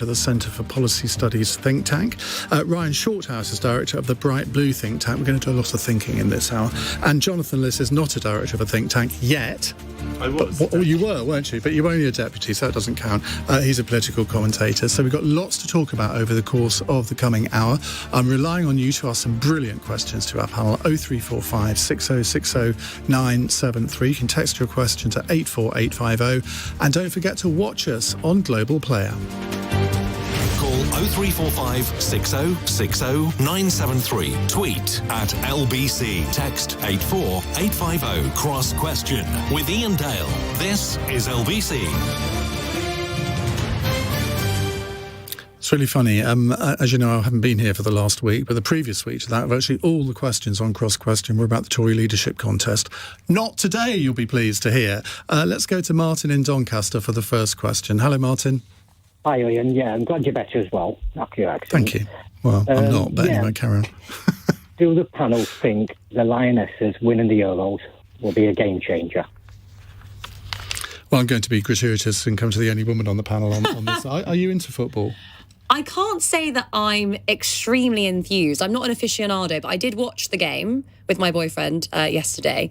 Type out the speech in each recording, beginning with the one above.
at the Centre for Policy Studies think tank. Ryan Shorthouse is director of the Bright Blue think tank. We're going to do a lot of thinking in this hour. And Jonathan Liss is not a director of a think tank yet. I was. You were, weren't you? But you were only a deputy, so that doesn't count. He's a political commentator. So we've got lots to talk about over the course of the coming hour. I'm relying on you to ask some brilliant questions to our panel. 0345 6060 973. You can text your question to 84850. And don't forget to watch us on Global Player. Call 0345 6060 973. Tweet at LBC. Text 84850. Cross question with Iain Dale. This is LBC. It's really funny. As you know, I haven't been here for the last week, but the previous week to that, virtually all the questions on Cross Question were about the Tory leadership contest. Not today, you'll be pleased to hear. Let's go to Martin in Doncaster for the first question. Hello, Martin. Hi, Iain. Yeah, I'm glad you're better as well. After your accident. Thank you. Well, I'm not, but anyway, carry on. Do the panel think the Lionesses winning the Euros will be a game changer? Well, I'm going to be gratuitous and come to the only woman on the panel on this. Are you into football? I can't say that I'm extremely enthused. I'm not an aficionado, but I did watch the game with my boyfriend yesterday.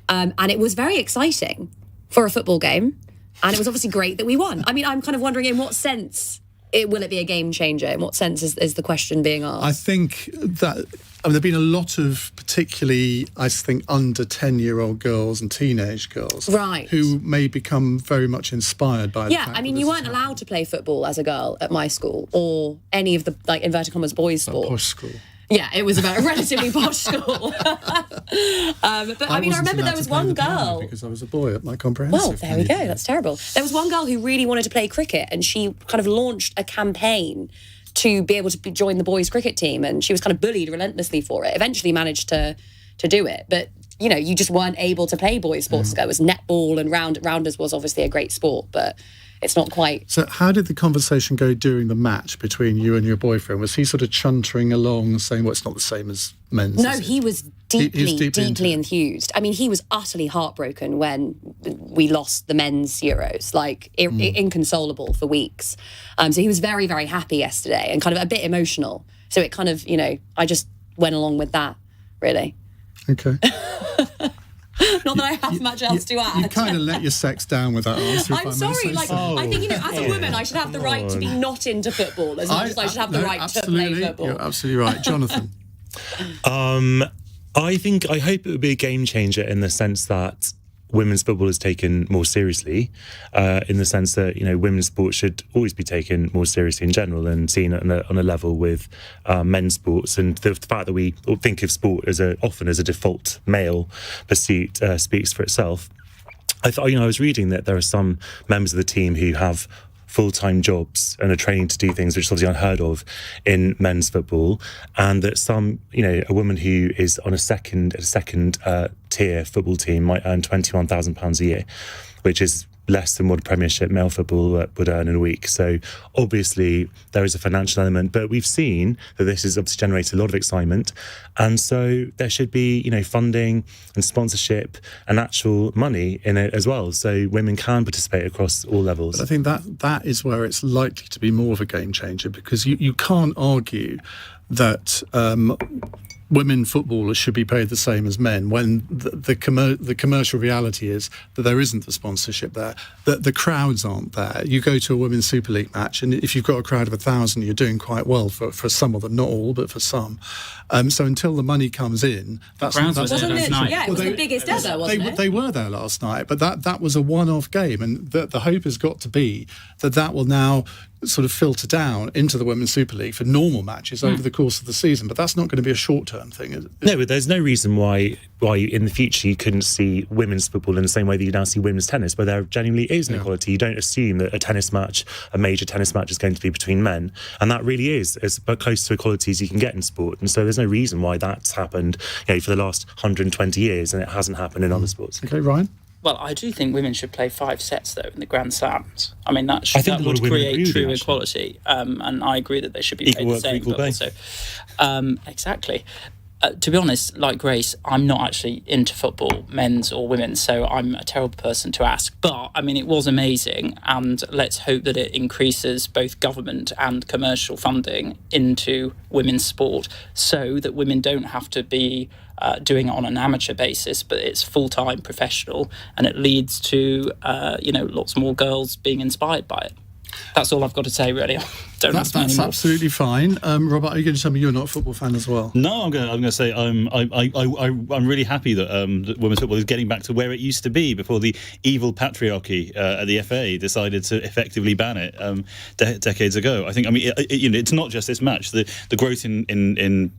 And it was very exciting for a football game. And it was obviously great that we won. I mean, I'm kind of wondering in what sense will it be a game changer? In what sense is the question being asked? I think that there have been a lot of particularly, I think, under 10-year-old girls and teenage girls who may become very much inspired by the fact I mean, you weren't allowed to play football as a girl at my school or any of the, like, inverted commas, boys' sport. Posh school. Yeah, it was about a relatively posh school. But I mean, I remember there was one girl. Because I was a boy at my comprehensive. Well, there we go. That's terrible. There was one girl who really wanted to play cricket, and she kind of launched a campaign to be able to join the boys' cricket team, and she was kind of bullied relentlessly for it. Eventually managed to do it, but you know, you just weren't able to play boys' sports. It was netball, and rounders was obviously a great sport, but it's not quite. So how did the conversation go during the match between you and your boyfriend? Was he sort of chuntering along, saying, well, it's not the same as men's? No, he was deeply enthused. I mean, he was utterly heartbroken when we lost the men's Euros, like inconsolable for weeks. So he was very, very happy yesterday and kind of a bit emotional. So it kind of, you know, I just went along with that, really. Okay. Not that I have much else to add. You kind of let your sex down with that answer. I'm sorry. I think, you know, as a woman, I should have the right to be not into football as much as I should have the right to play football. You're absolutely right. Jonathan? I hope it would be a game changer in the sense that women's football is taken more seriously, in the sense that, you know, women's sport should always be taken more seriously in general and seen on a level with men's sports. And the fact that we think of sport often as a default male pursuit speaks for itself. I was reading that there are some members of the team who have full-time jobs and are training to do things which is obviously unheard of in men's football, and that some, you know, a woman who is on a second tier football team might earn £21,000 a year, which is less than what a Premiership male football would earn in a week. So obviously there is a financial element, but we've seen that this has obviously generated a lot of excitement, and so there should be, you know, funding and sponsorship and actual money in it as well, so women can participate across all levels. But I think that is where it's likely to be more of a game changer, because you can't argue that women footballers should be paid the same as men when the commercial reality is that there isn't the sponsorship there, that the crowds aren't there. You go to a Women's Super League match, and if you've got a crowd of 1,000, you're doing quite well for some of them, not all, but for some. So until the money comes in, that's wasn't it? Yeah, it was the biggest ever, wasn't it? They were there last night, but that was a one-off game, and the hope has got to be that will now sort of filter down into the Women's Super League for normal matches over the course of the season. But that's not going to be a short-term thing, is it? No, but there's no reason why in the future you couldn't see women's football in the same way that you now see women's tennis, where there genuinely is an equality. You don't assume that a major tennis match is going to be between men, and that really is as close to equality as you can get in sport. And so there's no reason why that's happened, you know, for the last 120 years, and it hasn't happened in other sports. Okay, Ryan? Well, I do think women should play 5 sets, though, in the Grand Slams. I mean, that would create true equality. And I agree that they should be paid the same. But also, exactly. to be honest, like Grace, I'm not actually into football, men's or women's, so I'm a terrible person to ask. But, I mean, it was amazing, and let's hope that it increases both government and commercial funding into women's sport so that women don't have to be doing it on an amateur basis, but it's full-time professional, and it leads to, lots more girls being inspired by it. That's all I've got to say, really. That's absolutely fine. Robert, are you going to tell me you're not a football fan as well? No, I'm going to say I'm really happy that women's football is getting back to where it used to be before the evil patriarchy at the FA decided to effectively ban it decades ago. I think, it's not just this match. The growth in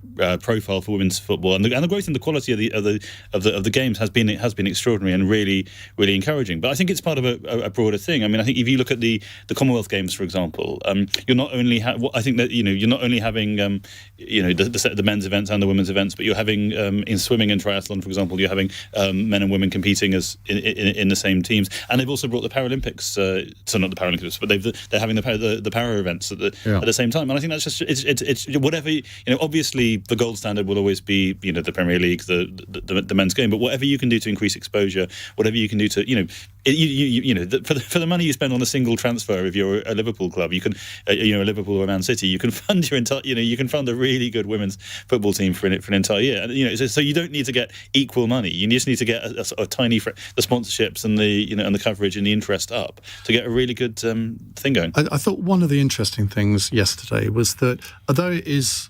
profile for women's football and the growth in the quality of the games has been extraordinary and really, really encouraging. But I think it's part of a broader thing. I mean, I think if you look at the Commonwealth Games, for example, you're not only I think that you're not only having the men's events and the women's events, but you're having in swimming and triathlon, for example, you're having men and women competing as in the same teams, and they've also brought the Paralympics. So not the Paralympics, but they're having the para events at the same time. And I think that's just it's whatever Obviously, the gold standard will always be the Premier League, the men's game, but whatever you can do to increase exposure, whatever you can do to for the money you spend on a single transfer, if you're a Liverpool club, you can a Liverpool or Man City, you can fund your entire you can fund a really good women's football team for an entire year. And so you don't need to get equal money. You just need to get a tiny the sponsorships and the coverage and the interest up to get a really good thing going. I thought one of the interesting things yesterday was that although it is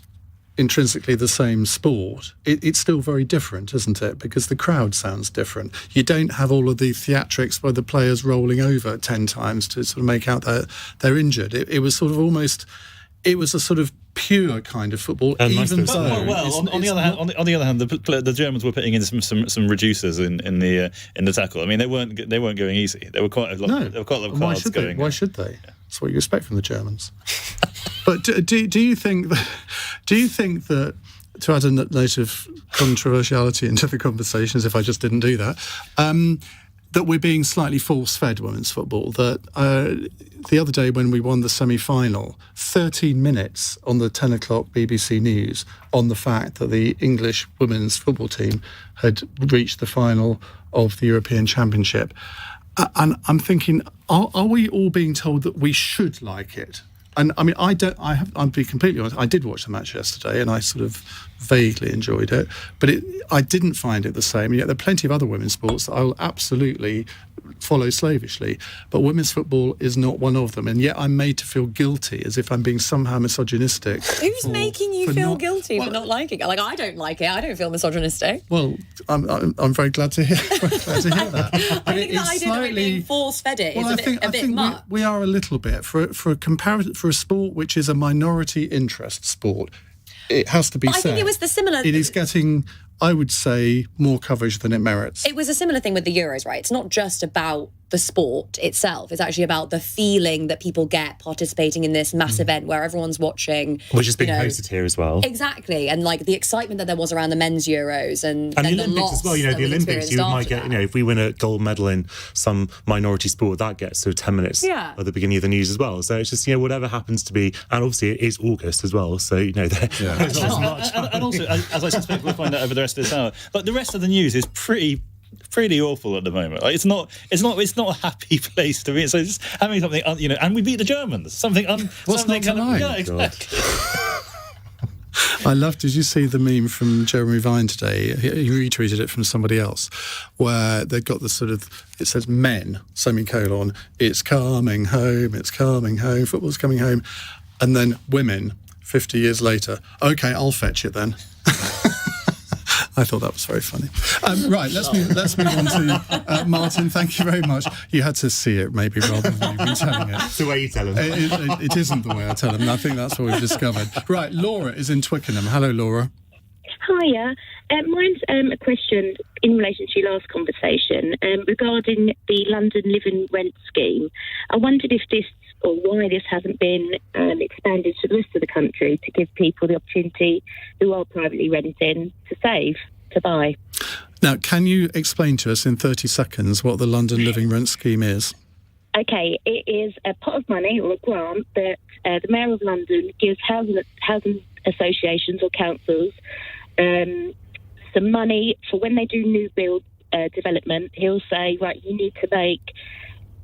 intrinsically the same sport, it's still very different, isn't it? Because the crowd sounds different. You don't have all of the theatrics where the players rolling over 10 times to sort of make out that they're injured. It was sort of almost, it was a sort of pure kind of football. On the other hand, the Germans were putting in some reducers in the tackle. I mean, they weren't going easy. There were quite a lot. There were quite a lot of cards going. Why should they? Yeah. That's what you expect from the Germans. But do you think that, to add a note of controversiality into the conversation, as if I just didn't do that, that we're being slightly force-fed women's football? That the other day when we won the semi-final, 13 minutes on the 10 o'clock BBC News on the fact that the English women's football team had reached the final of the European Championship. And I'm thinking, are we all being told that we should like it? And I mean, I'll be completely honest, I did watch the match yesterday and I sort of vaguely enjoyed it, but I didn't find it the same. And yet there are plenty of other women's sports that I'll absolutely follow slavishly, but women's football is not one of them. And yet I'm made to feel guilty, as if I'm being somehow misogynistic. Who's making you feel guilty for not liking it? Like, I don't like it. I don't feel misogynistic. Well, I'm very glad to hear that. I think the idea that we're being force-fed it is a bit much. We are a little bit. For a sport which is a minority interest sport, it has to be said. I think it was the similar... It is getting, I would say, more coverage than it merits. It was a similar thing with the Euros, right? It's not just about the sport itself. It's actually about the feeling that people get participating in this mass event where everyone's watching. Which is being hosted here as well. Exactly. And like the excitement that there was around the men's Euros and the Olympics as well. The Olympics, you might get, if we win a gold medal in some minority sport, that gets sort of 10 minutes at the beginning of the news as well. So it's just, whatever happens to be, and obviously it is August as well. So, there's not much. And also, as I suspect we'll find out over the rest of this hour, but the rest of the news is pretty awful at the moment. Like, it's not a happy place to be. So just having something, and we beat the Germans. Something exactly. Did you see the meme from Jeremy Vine today? He retweeted it from somebody else, where they've got the sort of, it says men, semicolon, it's coming home, football's coming home. And then women, 50 years later, okay, I'll fetch it then. I thought that was very funny. Right, let's move on to Martin. Thank you very much. You had to see it, maybe, rather than you've been telling it. It's the way you tell them. It isn't the way I tell them, and I think that's what we've discovered. Right, Laura is in Twickenham. Hello, Laura. Hiya. Mine's a question in relation to your last conversation regarding the London Living Rent scheme. I wondered if this, or why this hasn't been expanded to the rest of the country to give people the opportunity who are privately renting to save, to buy. Now, can you explain to us in 30 seconds what the London Living Rent scheme is? Okay, it is a pot of money or a grant that the Mayor of London gives housing associations or councils some money for when they do new build development. He'll say, right, you need to make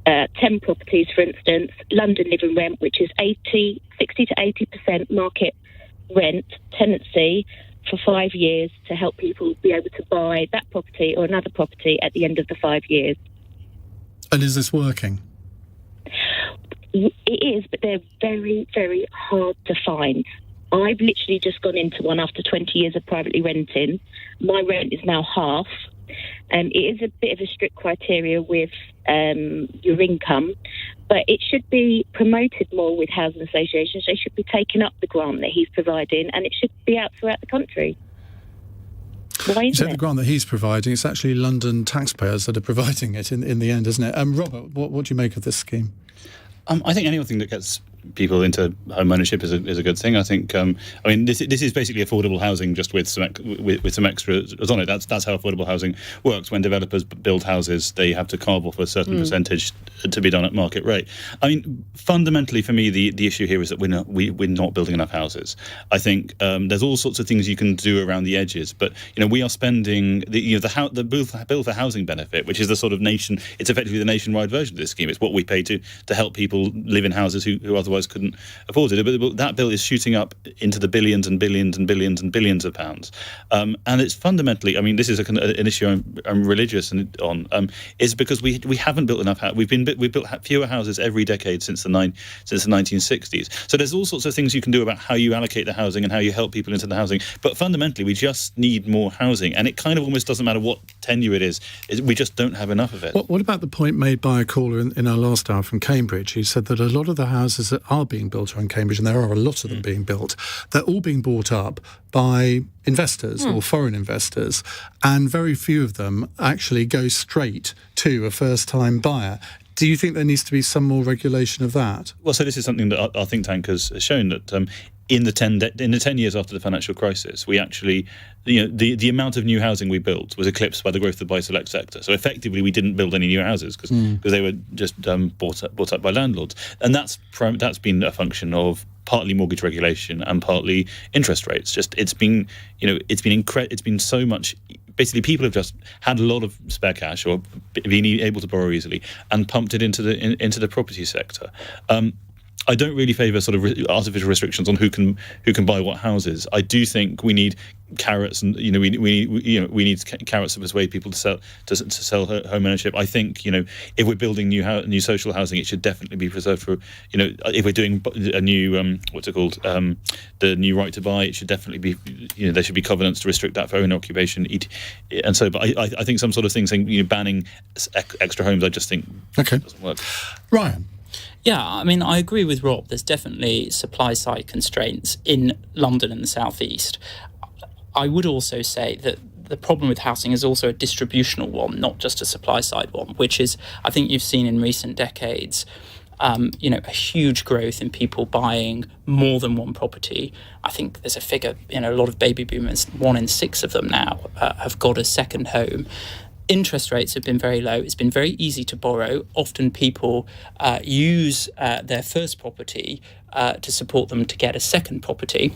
10 properties, for instance, London living rent, which is 60 to 80% market rent tenancy for 5 years to help people be able to buy that property or another property at the end of the 5 years. And is this working? It is, but they're very, very hard to find. I've literally just gone into one after 20 years of privately renting. My rent is now half. It is a bit of a strict criteria with your income, but it should be promoted more with housing associations. They should be taking up the grant that he's providing, and it should be out throughout the country. Why You isn't said the it? grant that he's providing, it's actually London taxpayers that are providing it in the end, isn't it? Robert, what do you make of this scheme? I think anything that gets people into home ownership is a good thing. I think. This is basically affordable housing, just with some extras on it. That's how affordable housing works. When developers build houses, they have to carve off a certain percentage to be done at market rate. I mean, fundamentally for me, the issue here is that we're not building enough houses. I think there's all sorts of things you can do around the edges, but we are spending the Bill for Housing benefit, which is the sort of it's effectively the nationwide version of this scheme. It's what we pay to help people live in houses who otherwise couldn't afford it. But that bill is shooting up into the billions and billions and billions and billions of pounds. And it's fundamentally, this is an issue I'm religious on, is because we haven't built enough houses. We've built fewer houses every decade since the 1960s. So there's all sorts of things you can do about how you allocate the housing and how you help people into the housing. But fundamentally, we just need more housing. And it kind of almost doesn't matter what tenure it is. We just don't have enough of it. What about the point made by a caller in our last hour from Cambridge, who said that a lot of the houses that are being built around Cambridge, and there are a lot of them being built, they're all being bought up by investors or foreign investors, and very few of them actually go straight to a first-time buyer. Do you think there needs to be some more regulation of that? Well, so this is something that our think tank has shown, that in the 10 years after the financial crisis, we actually, the amount of new housing we built was eclipsed by the growth of the buy-to-let sector. So effectively, we didn't build any new houses because they were just bought up by landlords, and that's been a function of partly mortgage regulation and partly interest rates. It's been so much. Basically, people have just had a lot of spare cash or been able to borrow easily and pumped it into the property sector. I don't really favour sort of artificial restrictions on who can buy what houses. I do think we need carrots, and we need carrots to persuade people to sell home ownership. I think if we're building new social housing, it should definitely be preserved for if we're doing a new the new right to buy, it should definitely be there should be covenants to restrict that for own occupation. And so, but I think some sort of thing saying banning extra homes, I just think doesn't work. Ryan. Yeah, I agree with Rob. There's definitely supply-side constraints in London and the South East. I would also say that the problem with housing is also a distributional one, not just a supply-side one, which is, I think you've seen in recent decades, a huge growth in people buying more than one property. I think there's a figure, a lot of baby boomers, 1 in 6 of them now have got a second home. Interest rates have been very low. It's been very easy to borrow. Often people use their first property to support them to get a second property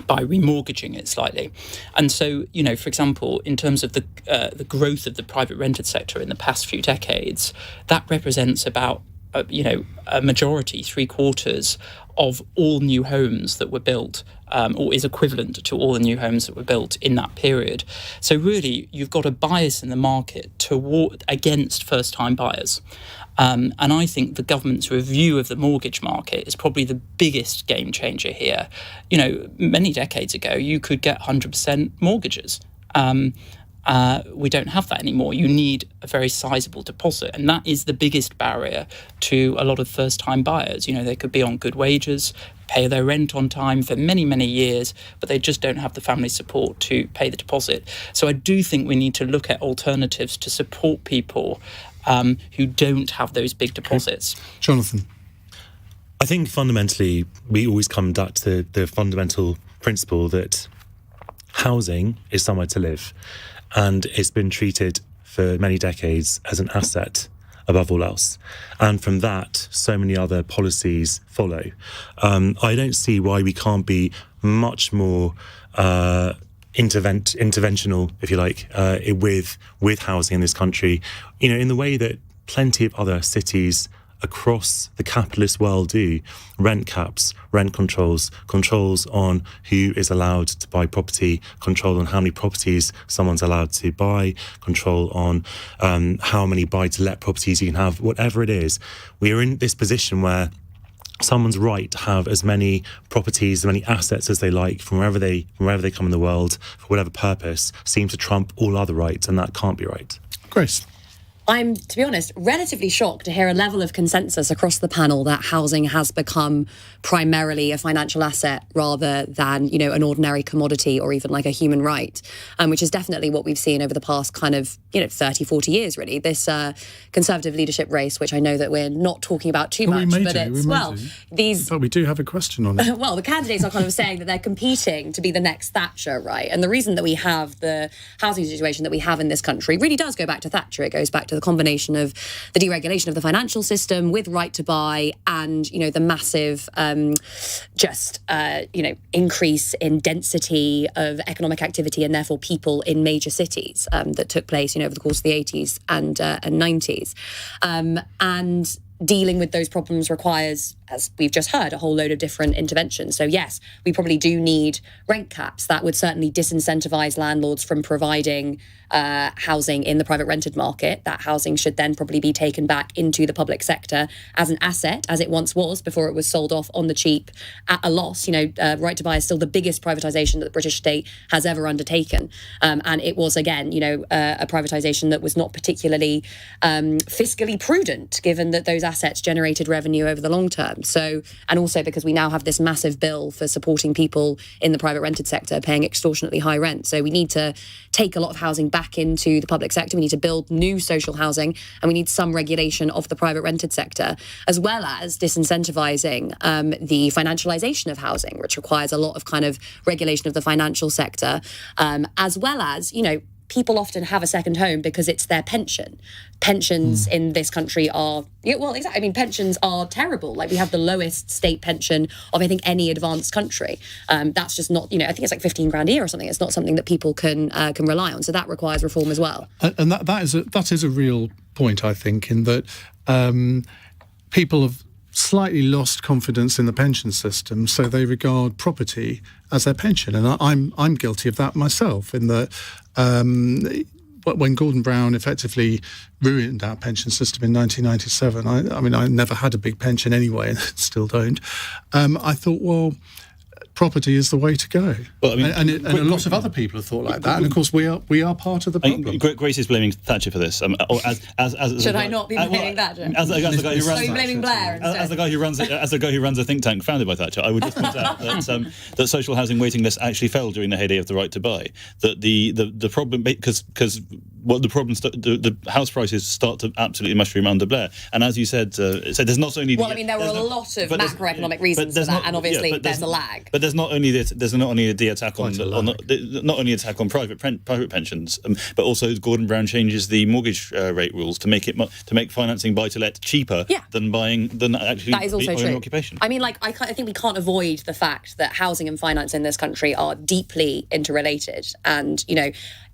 by remortgaging it slightly. And so, for example, in terms of the growth of the private rented sector in the past few decades, that represents about a majority, 3/4 of all new homes that were built, or is equivalent to all the new homes that were built in that period. So really, you've got a bias in the market against first-time buyers. And I think the government's review of the mortgage market is probably the biggest game changer here. Many decades ago, you could get 100% mortgages. We don't have that anymore. You need a very sizable deposit, and that is the biggest barrier to a lot of first-time buyers. They could be on good wages, pay their rent on time for many, many years, but they just don't have the family support to pay the deposit. So I do think we need to look at alternatives to support people who don't have those big deposits. Jonathan. I think fundamentally we always come back to the fundamental principle that housing is somewhere to live. And it's been treated for many decades as an asset above all else. And from that, so many other policies follow. I don't see why we can't be much more interventional, if you like, with housing in this country, in the way that plenty of other cities across the capitalist world do. Rent caps, rent controls on who is allowed to buy property, control on how many properties someone's allowed to buy, control on how many buy-to-let properties you can have, whatever it is. We are in this position where someone's right to have as many properties, as many assets as they like from wherever they come in the world, for whatever purpose, seems to trump all other rights, and that can't be right. Grace. I'm, to be honest, relatively shocked to hear a level of consensus across the panel that housing has become primarily a financial asset rather than, an ordinary commodity or even like a human right, which is definitely what we've seen over the past kind of, 30, 40 years, really. This Conservative leadership race, which I know that we're not talking about too much, But we do have a question on it. Well, the candidates are kind of saying that they're competing to be the next Thatcher, right? And the reason that we have the housing situation that we have in this country really does go back to Thatcher. It goes back to the combination of the deregulation of the financial system with right to buy and, the massive increase in density of economic activity and therefore people in major cities that took place, over the course of the 80s and 90s. And dealing with those problems requires, as we've just heard, a whole load of different interventions. So yes, we probably do need rent caps. That would certainly disincentivize landlords from providing housing in the private rented market. That housing should then probably be taken back into the public sector as an asset, as it once was before it was sold off on the cheap at a loss. Right to buy is still the biggest privatisation that the British state has ever undertaken. And it was, again, a privatisation that was not particularly fiscally prudent, given that those assets generated revenue over the long term. So, and also because we now have this massive bill for supporting people in the private rented sector paying extortionately high rent. So we need to take a lot of housing back into the public sector. We need to build new social housing, and we need some regulation of the private rented sector, as well as disincentivising the financialisation of housing, which requires a lot of kind of regulation of the financial sector, as well as, people often have a second home because it's their pension. Pensions in this country are, exactly. I mean, pensions are terrible. Like, we have the lowest state pension of, I think, any advanced country. That's just not, I think it's like 15 grand a year or something. It's not something that people can rely on. So that requires reform as well. And that is a real point, I think, in that people have slightly lost confidence in the pension system, so they regard property as their pension, and I'm guilty of that myself. In that, when Gordon Brown effectively ruined our pension system in 1997, I never had a big pension anyway, and still don't. I thought, well, property is the way to go. Well, and a lot of other people have thought like that, and of course we are part of the problem. Grace is blaming Thatcher for this. Should I not be blaming Thatcher? As the guy who runs, are you blaming Blair instead? As the guy who runs a think tank founded by Thatcher, I would just point out that social housing waiting lists actually fell during the heyday of the right to buy. That the problem, because the house prices start to absolutely mushroom under Blair, and as you said, so there's not only there were a lot of macroeconomic reasons for that, and obviously there's a lag. But there's not only the attack on not only attack on private pensions, but also Gordon Brown changes the mortgage rate rules to make financing buy to let cheaper than actually that is also true. Occupation. I mean, I think we can't avoid the fact that housing and finance in this country are deeply interrelated, and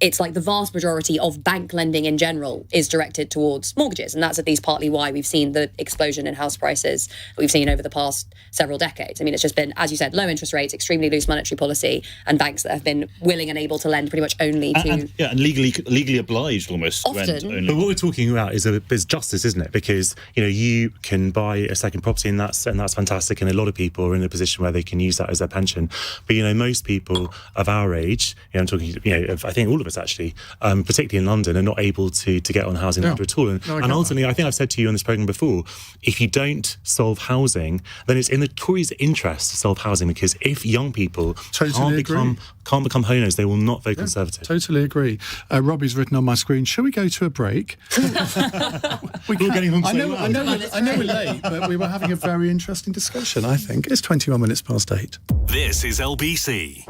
it's like the vast majority of bank lending in general is directed towards mortgages, and that's at least partly why we've seen the explosion in house prices that we've seen over the past several decades. I mean, it's just been, as you said, low interest rates, extremely loose monetary policy, and banks that have been willing and able to lend pretty much only to... And legally obliged almost often. To lend only. But what we're talking about is justice, isn't it? Because, you can buy a second property, and that's fantastic, and a lot of people are in a position where they can use that as their pension. But, most people of our age, I'm talking, I think all of us actually, particularly in London, are not able to get on housing ladder at all. And ultimately, I think I've said to you on this programme before, if you don't solve housing, then it's in the Tories' interest to solve housing, because if young people can't become homeowners, they will not vote Conservative. Totally agree. Robbie's written on my screen, shall we go to a break? We're getting on so well. I know we're late, but we were having a very interesting discussion, I think. It's 21 minutes past 8. This is LBC.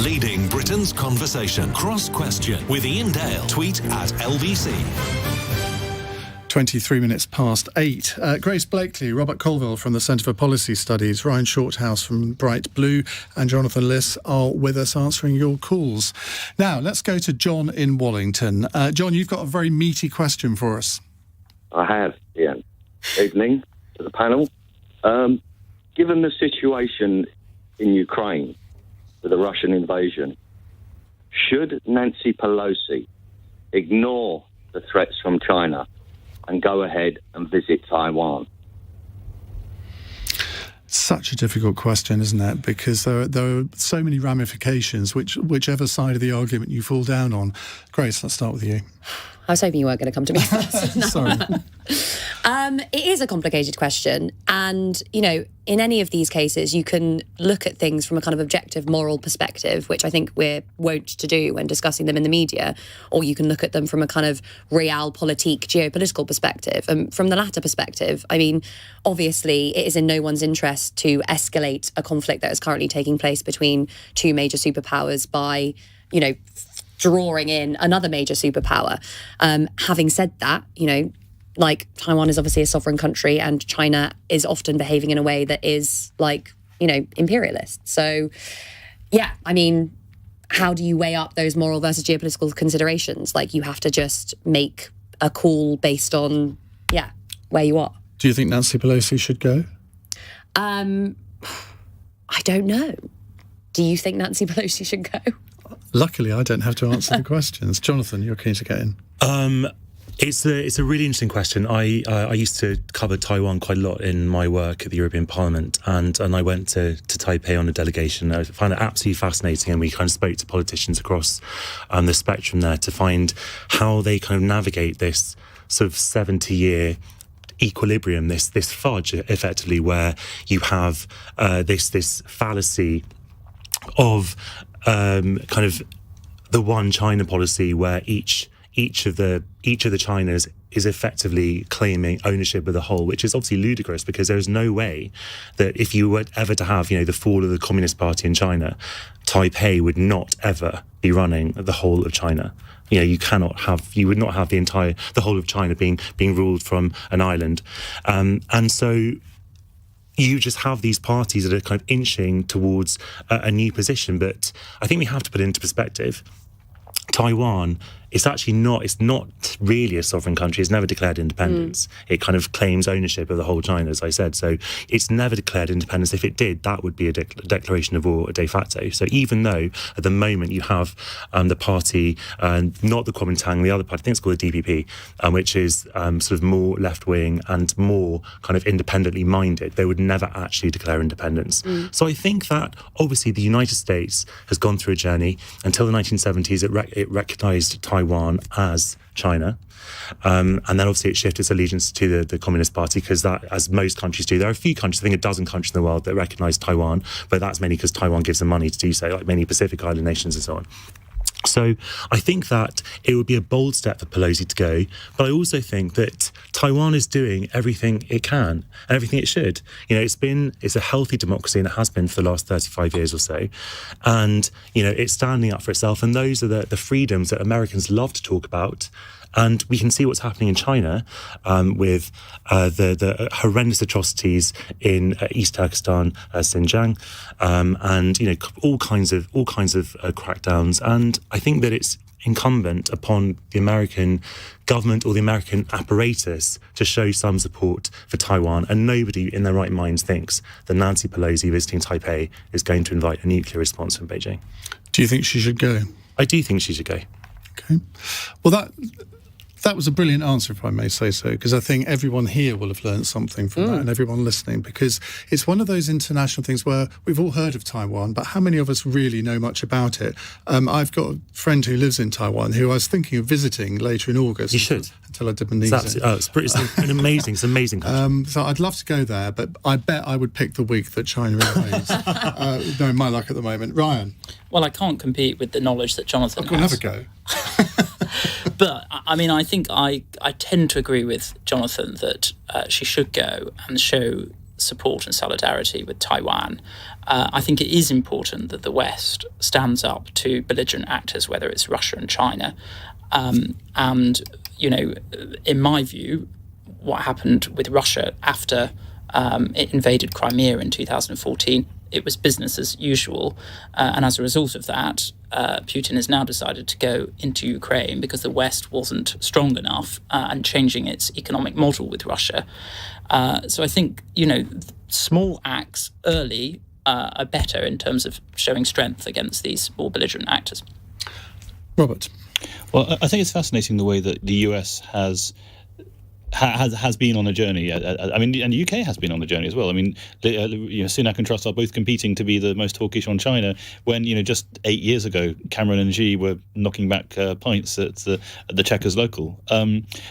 Leading Britain's conversation. Cross Question with Iain Dale. Tweet at LBC. 23 minutes past 8. Grace Blakeley, Robert Colvile from the Centre for Policy Studies, Ryan Shorthouse from Bright Blue, and Jonathan Liss are with us answering your calls. Now, let's go to John in Wallington. John, you've got a very meaty question for us. I have, Ian. Evening to the panel. Given the situation in Ukraine with the Russian invasion, should Nancy Pelosi ignore the threats from China and go ahead and visit Taiwan? Such a difficult question, isn't it? Because there are so many ramifications, whichever side of the argument you fall down on. Grace, let's start with you. I was hoping you weren't going to come to me first. No. Sorry. It is a complicated question. And, you know, in any of these cases, you can look at things from a kind of objective moral perspective, which I think we're wont to do when discussing them in the media, or you can look at them from a kind of realpolitik, geopolitical perspective. And from the latter perspective, I mean, obviously, it is in no one's interest to escalate a conflict that is currently taking place between two major superpowers by, you know, drawing in another major superpower. Having said that, you know, like, Taiwan is obviously a sovereign country and China is often behaving in a way that is, like, you know, imperialist. So, yeah, I mean, how do you weigh up those moral versus geopolitical considerations? Like, you have to just make a call based on, yeah, where you are. Do you think Nancy Pelosi should go? I don't know. Do you think Nancy Pelosi should go? Luckily, I don't have to answer the questions. Jonathan, you're keen to get in. It's a really interesting question. I used to cover Taiwan quite a lot in my work at the European Parliament, and I went to Taipei on a delegation. I found it absolutely fascinating, and we kind of spoke to politicians across the spectrum there to find how they kind of navigate this sort of 70-year equilibrium, this fudge, effectively, where you have this fallacy of kind of the one China policy, where each of the Chinas is effectively claiming ownership of the whole, which is obviously ludicrous, because there is no way that if you were ever to have, you know, the fall of the Communist Party in China, Taipei would not ever be running the whole of China. You know, you would not have the whole of China being ruled from an island, and so you just have these parties that are kind of inching towards a new position. But I think we have to put it into perspective. Taiwan, it's not really a sovereign country. It's never declared independence. It kind of claims ownership of the whole China, as I said. So it's never declared independence. If it did, that would be a declaration of war de facto. So even though at the moment you have the party, not the Kuomintang, the other party, I think it's called the DPP, which is sort of more left-wing and more kind of independently minded, they would never actually declare independence. So I think that obviously the United States has gone through a journey. Until the 1970s, it recognised Taiwan as China, and then obviously it shifted its allegiance to the Communist Party, because that, as most countries do, there are a few countries, I think a dozen countries in the world that recognise Taiwan, but that's mainly because Taiwan gives them money to do so, like many Pacific Island nations and so on. So I think that it would be a bold step for Pelosi to go, but I also think that Taiwan is doing everything it can and everything it should. You know, it's a healthy democracy, and it has been for the last 35 years or so. And, you know, it's standing up for itself. And those are the freedoms that Americans love to talk about. And we can see what's happening in China with the horrendous atrocities in East Turkestan, Xinjiang, and, you know, all kinds of crackdowns. And I think that it's incumbent upon the American government or the American apparatus to show some support for Taiwan. And nobody in their right minds thinks that Nancy Pelosi visiting Taipei is going to invite a nuclear response from Beijing. Do you think she should go? I do think she should go. Okay. Well, that was a brilliant answer, if I may say so, because I think everyone here will have learned something from that, and everyone listening, because it's one of those international things where we've all heard of Taiwan, but how many of us really know much about it? I've got a friend who lives in Taiwan who I was thinking of visiting later in August. You should. Until I did my knees in. It's an amazing country. So I'd love to go there, but I bet I would pick the week that China invades. Knowing my luck at the moment. Ryan? Well, I can't compete with the knowledge that Jonathan has. We'll have a go. But, I mean, I think I tend to agree with Jonathan that she should go and show support and solidarity with Taiwan. I think it is important that the West stands up to belligerent actors, whether it's Russia and China. And, you know, in my view, what happened with Russia after it invaded Crimea in 2014, it was business as usual. And as a result of that, Putin has now decided to go into Ukraine because the West wasn't strong enough and changing its economic model with Russia. So I think, you know, small acts early are better in terms of showing strength against these more belligerent actors. Robert. Well, I think it's fascinating the way that the US has been on a journey. I mean, and the UK has been on a journey as well. I mean, Sunak and Truss are both competing to be the most hawkish on China when, you know, just 8 years ago, Cameron and Xi were knocking back pints at the Chequers local.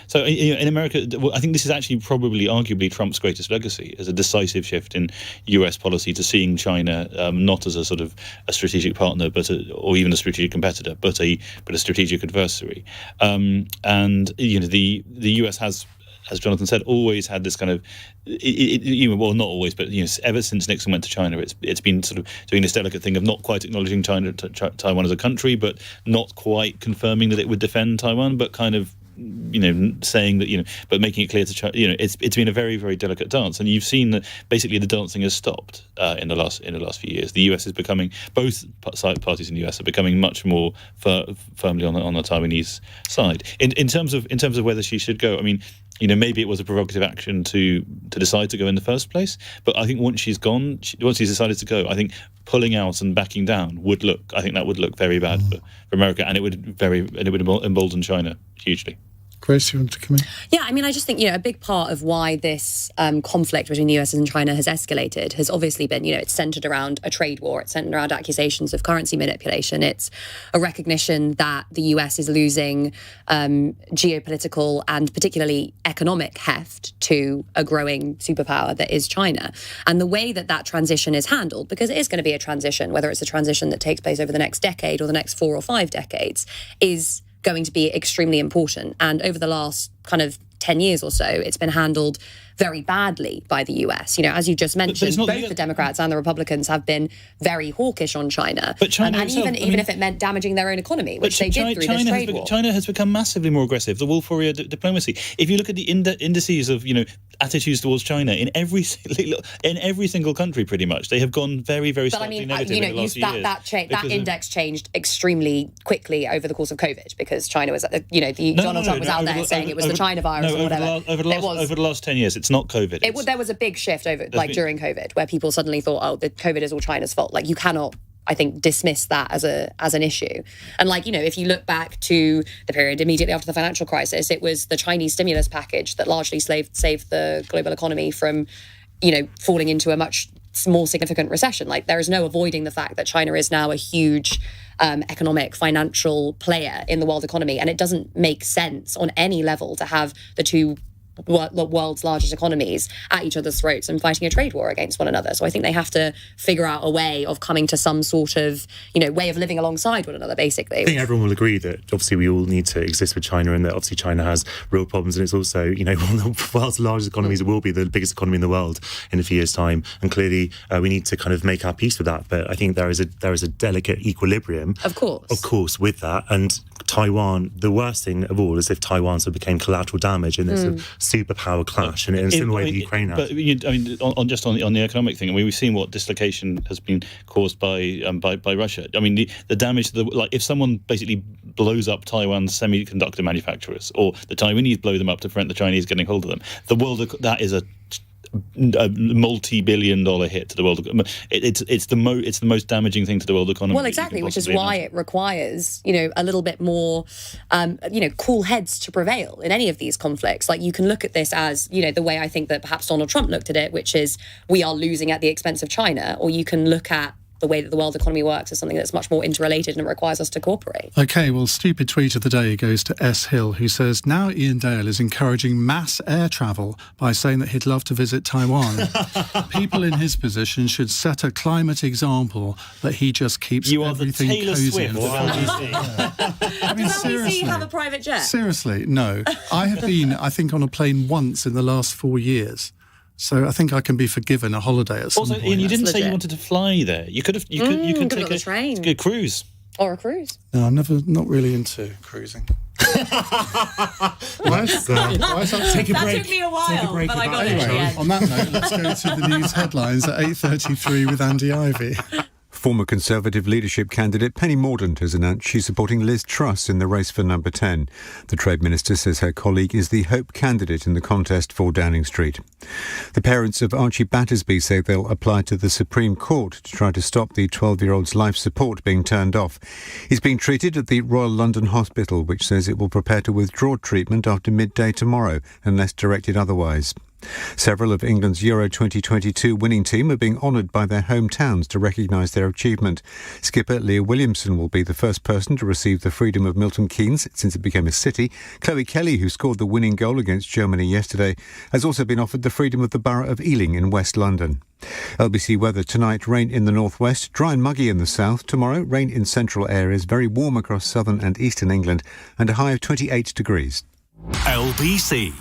So in America, I think this is actually probably arguably Trump's greatest legacy, as a decisive shift in US policy to seeing China not as a sort of a strategic partner, or even a strategic competitor, but a strategic adversary. And, you know, the US has, as Jonathan said, always had this kind of, well, not always, but, you know, ever since Nixon went to China, it's been sort of doing this delicate thing of not quite acknowledging Taiwan as a country, but not quite confirming that it would defend Taiwan, but kind of, you know, saying that, you know, but making it clear to China, you know, it's been a very, very delicate dance, and you've seen that basically the dancing has stopped in the last few years. The US is becoming, both parties in the US are becoming much more firmly on the Taiwanese side. In terms of whether she should go, I mean, you know, maybe it was a provocative action to decide to go in the first place, but I think once she's gone, once she's decided to go, I think pulling out and backing down would look very bad for America, and it would embolden China hugely. Grace, you want to come in? Yeah, I mean, I just think, you know, a big part of why this conflict between the US and China has escalated has obviously been, you know, it's centred around a trade war. It's centred around accusations of currency manipulation. It's a recognition that the US is losing geopolitical and particularly economic heft to a growing superpower that is China. And the way that transition is handled, because it is going to be a transition, whether it's a transition that takes place over the next decade or the next 4 or 5 decades, is going to be extremely important. And over the last kind of 10 years or so, it's been handled very badly by the US. You know, as you just mentioned, both the Democrats and the Republicans have been very hawkish on China. But China and even if it meant damaging their own economy, which they did through this trade war. China has become massively more aggressive. The Wolf Warrior diplomacy. If you look at the indices of, you know, attitudes towards China in every single country, pretty much, they have gone very, very slightly negative in the last few years. That index changed extremely quickly over the course of COVID, because China was, Donald Trump was out there saying it was the China virus or whatever. Over the last 10 years, it's not COVID. There was a big shift during COVID, where people suddenly thought, oh, the COVID is all China's fault. Like, you cannot, I think, dismiss that as an issue. And, like, you know, if you look back to the period immediately after the financial crisis, it was the Chinese stimulus package that largely saved the global economy from, you know, falling into a much more significant recession. Like, there is no avoiding the fact that China is now a huge economic, financial player in the world economy, and it doesn't make sense on any level to have the two world's largest economies at each other's throats and fighting a trade war against one another. So I think they have to figure out a way of coming to some sort of, you know, way of living alongside one another, basically. I think everyone will agree that obviously we all need to exist with China, and that obviously China has real problems, and it's also, you know, one of the world's largest economies. It will be the biggest economy in the world in a few years' time, and clearly we need to kind of make our peace with that. But I think there is a delicate equilibrium, of course, with that. And Taiwan, the worst thing of all is if Taiwan sort of became collateral damage in this superpower clash, and in a similar way that Ukraine has. But I mean, on the economic thing, I mean, we've seen what dislocation has been caused by Russia. I mean, the damage to if someone basically blows up Taiwan's semiconductor manufacturers, or the Taiwanese blow them up to prevent the Chinese getting hold of them, that is a multi-billion-dollar hit to the world. It's the most damaging thing to the world economy. Well, exactly, which is why it requires, you know, a little bit more, cool heads to prevail in any of these conflicts. Like, you can look at this as, you know, the way I think that perhaps Donald Trump looked at it, which is we are losing at the expense of China, or you can look at the way that the world economy works as something that's much more interrelated and it requires us to cooperate. OK, well, stupid tweet of the day goes to S. Hill, who says, now Iain Dale is encouraging mass air travel by saying that he'd love to visit Taiwan. People in his position should set a climate example that he just keeps everything cozy. Does LBC have a private jet? Seriously, no. I have been, I think, on a plane once in the last 4 years. So I think I can be forgiven a holiday at some Also, point. Ian, you didn't That's say you legit. wanted to fly there. You could could take on the train. a cruise. Or a cruise. No, I'm not really into cruising. Why is that? Take a That break. took me a while, Take a break but I about got it. Anyway, Yeah. on that note, let's go to the news headlines at 8:33 with Andy Ivy. Former Conservative leadership candidate Penny Mordaunt has announced she's supporting Liz Truss in the race for number 10. The Trade Minister says her colleague is the Hope candidate in the contest for Downing Street. The parents of Archie Battersby say they'll apply to the Supreme Court to try to stop the 12-year-old's life support being turned off. He's being treated at the Royal London Hospital, which says it will prepare to withdraw treatment after midday tomorrow, unless directed otherwise. Several of England's Euro 2022 winning team are being honoured by their hometowns to recognise their achievement. Skipper Leah Williamson will be the first person to receive the freedom of Milton Keynes since it became a city. Chloe Kelly, who scored the winning goal against Germany yesterday, has also been offered the freedom of the borough of Ealing in West London. LBC weather tonight: rain in the northwest, dry and muggy in the south. Tomorrow, rain in central areas, very warm across southern and eastern England, and a high of 28 degrees. LBC.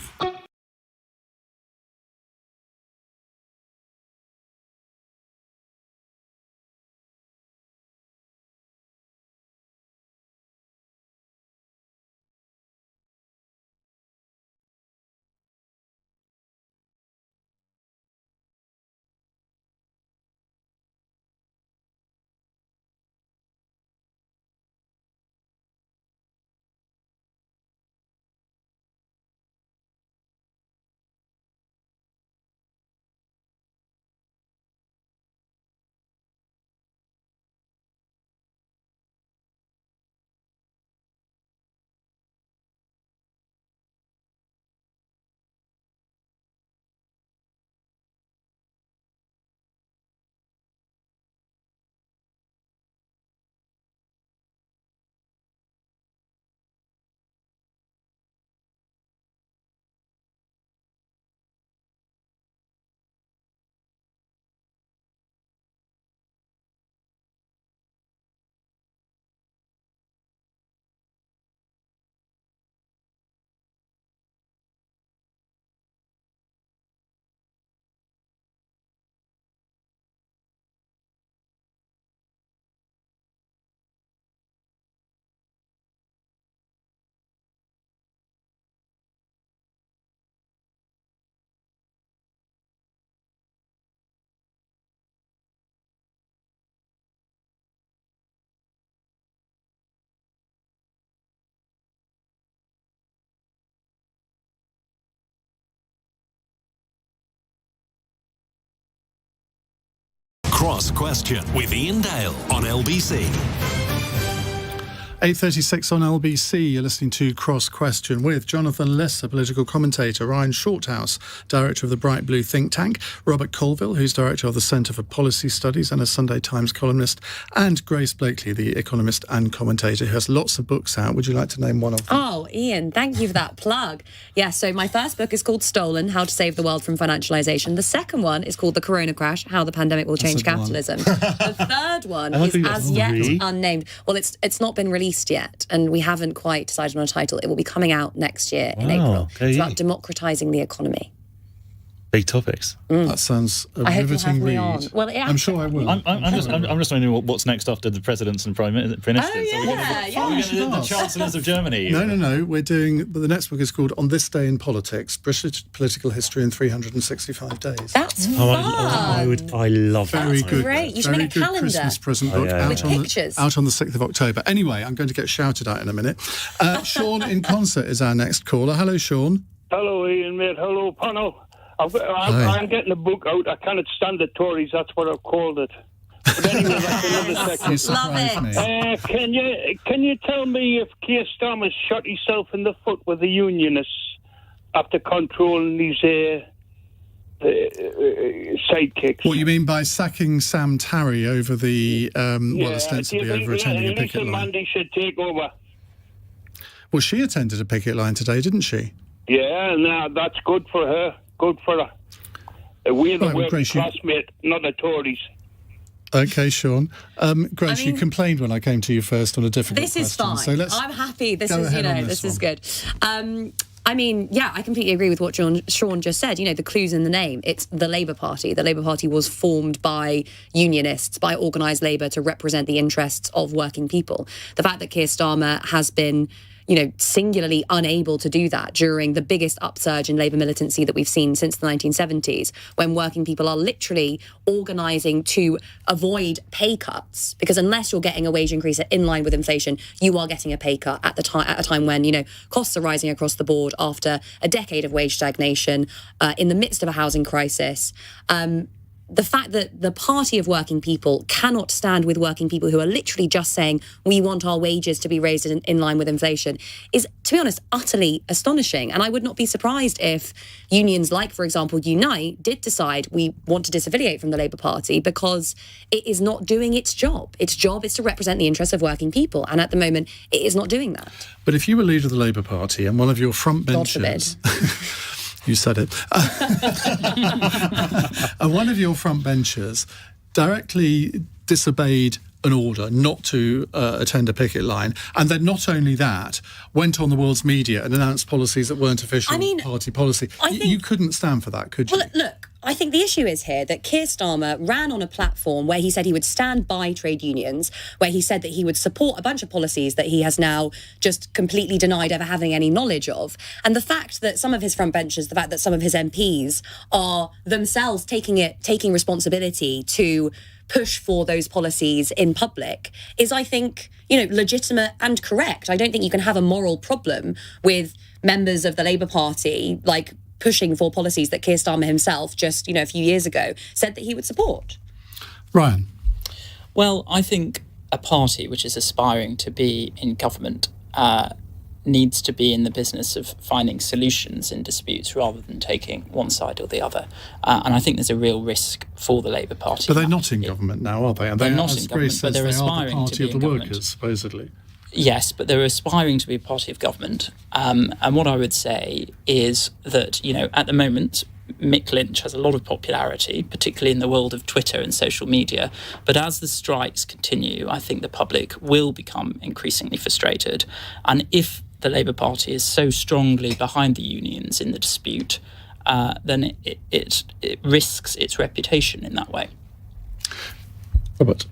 Cross Question with Iain Dale on LBC. 8:36 on LBC. You're listening to Cross Question with Jonathan Liss, a political commentator, Iain Shorthouse, director of the Bright Blue think tank, Robert Colvile, who's director of the Centre for Policy Studies and a Sunday Times columnist, and Grace Blakeley, the economist and commentator, who has lots of books out. Would you like to name one of them? Oh, Ian, thank you for that plug. Yeah, so my first book is called Stolen, How to Save the World from Financialisation. The second one is called The Corona Crash, How the Pandemic Will Change Capitalism. The third one is as yet unnamed. Well, it's not been released yet, and we haven't quite decided on a title. It will be coming out next year in April. Okay. It's about democratising the economy. Big topics. That sounds a I hope you'll riveting have me read. on. Well, I'm sure I will. I'm just wondering what's next after the presidents and prime ministers. Oh, yeah. Are we going to do the chancellors of Germany? No. We're doing. The next book is called On This Day in Politics: British Political History in 365 Days. That's fun. I love that. Very good. Great. You should Very make a good calendar. Christmas present book yeah. With pictures. out on the 6th of October. Anyway, I'm going to get shouted at in a minute. Sean in concert is our next caller. Hello, Sean. Hello, Ian, mate. Hello, panel. I'm getting a book out. I cannot stand the Tories. That's what I've called it. But anyway, that's another section. You surprised me. Can you tell me if Keir Starmer shot himself in the foot with the unionists after controlling these sidekicks? What you mean by sacking Sam Tarry over the, ostensibly over attending a picket line? Mandy should take over. Well, she attended a picket line today, didn't she? Yeah, no, that's good for her. Good for her. We're the working class, mate, not the Tories. Okay, Sean. Grace, you complained when I came to you first on a difficult question. This is fine. So I'm happy. This is good. I mean, yeah, I completely agree with what Sean just said. You know, the clue's in the name. It's the Labour Party. The Labour Party was formed by unionists, by organised labour to represent the interests of working people. The fact that Keir Starmer has been, you know, singularly unable to do that during the biggest upsurge in labour militancy that we've seen since the 1970s, when working people are literally organising to avoid pay cuts, because unless you're getting a wage increase in line with inflation, you are getting a pay cut at a time when, you know, costs are rising across the board after a decade of wage stagnation, in the midst of a housing crisis. The fact that the party of working people cannot stand with working people who are literally just saying, we want our wages to be raised in line with inflation, is, to be honest, utterly astonishing. And I would not be surprised if unions like, for example, Unite, did decide we want to disaffiliate from the Labour Party because it is not doing its job. Its job is to represent the interests of working people. And at the moment, it is not doing that. But if you were leader of the Labour Party and one of your front benchers... You said it. And one of your front benchers directly disobeyed an order not to attend a picket line, and then not only that, went on the world's media and announced policies that weren't official party policy. You couldn't stand for that, could you? Well, look, I think the issue is here that Keir Starmer ran on a platform where he said he would stand by trade unions, where he said that he would support a bunch of policies that he has now just completely denied ever having any knowledge of. And the fact that some of his front benchers, the fact that some of his MPs are themselves taking responsibility to push for those policies in public is, I think, you know, legitimate and correct. I don't think you can have a moral problem with members of the Labour Party, like, pushing for policies that Keir Starmer himself just, you know, a few years ago said that he would support. Ryan? Well, I think a party which is aspiring to be in government needs to be in the business of finding solutions in disputes rather than taking one side or the other. And I think there's a real risk for the Labour Party. But they're not in government now, are they? And they're they, not as in Grace government, but they're says, they are aspiring the party to be of the in government. workers, supposedly. Yes, but they're aspiring to be a party of government. And what I would say is that, you know, at the moment, Mick Lynch has a lot of popularity, particularly in the world of Twitter and social media. But as the strikes continue, I think the public will become increasingly frustrated. And if the Labour Party is so strongly behind the unions in the dispute, then it risks its reputation in that way. Robert?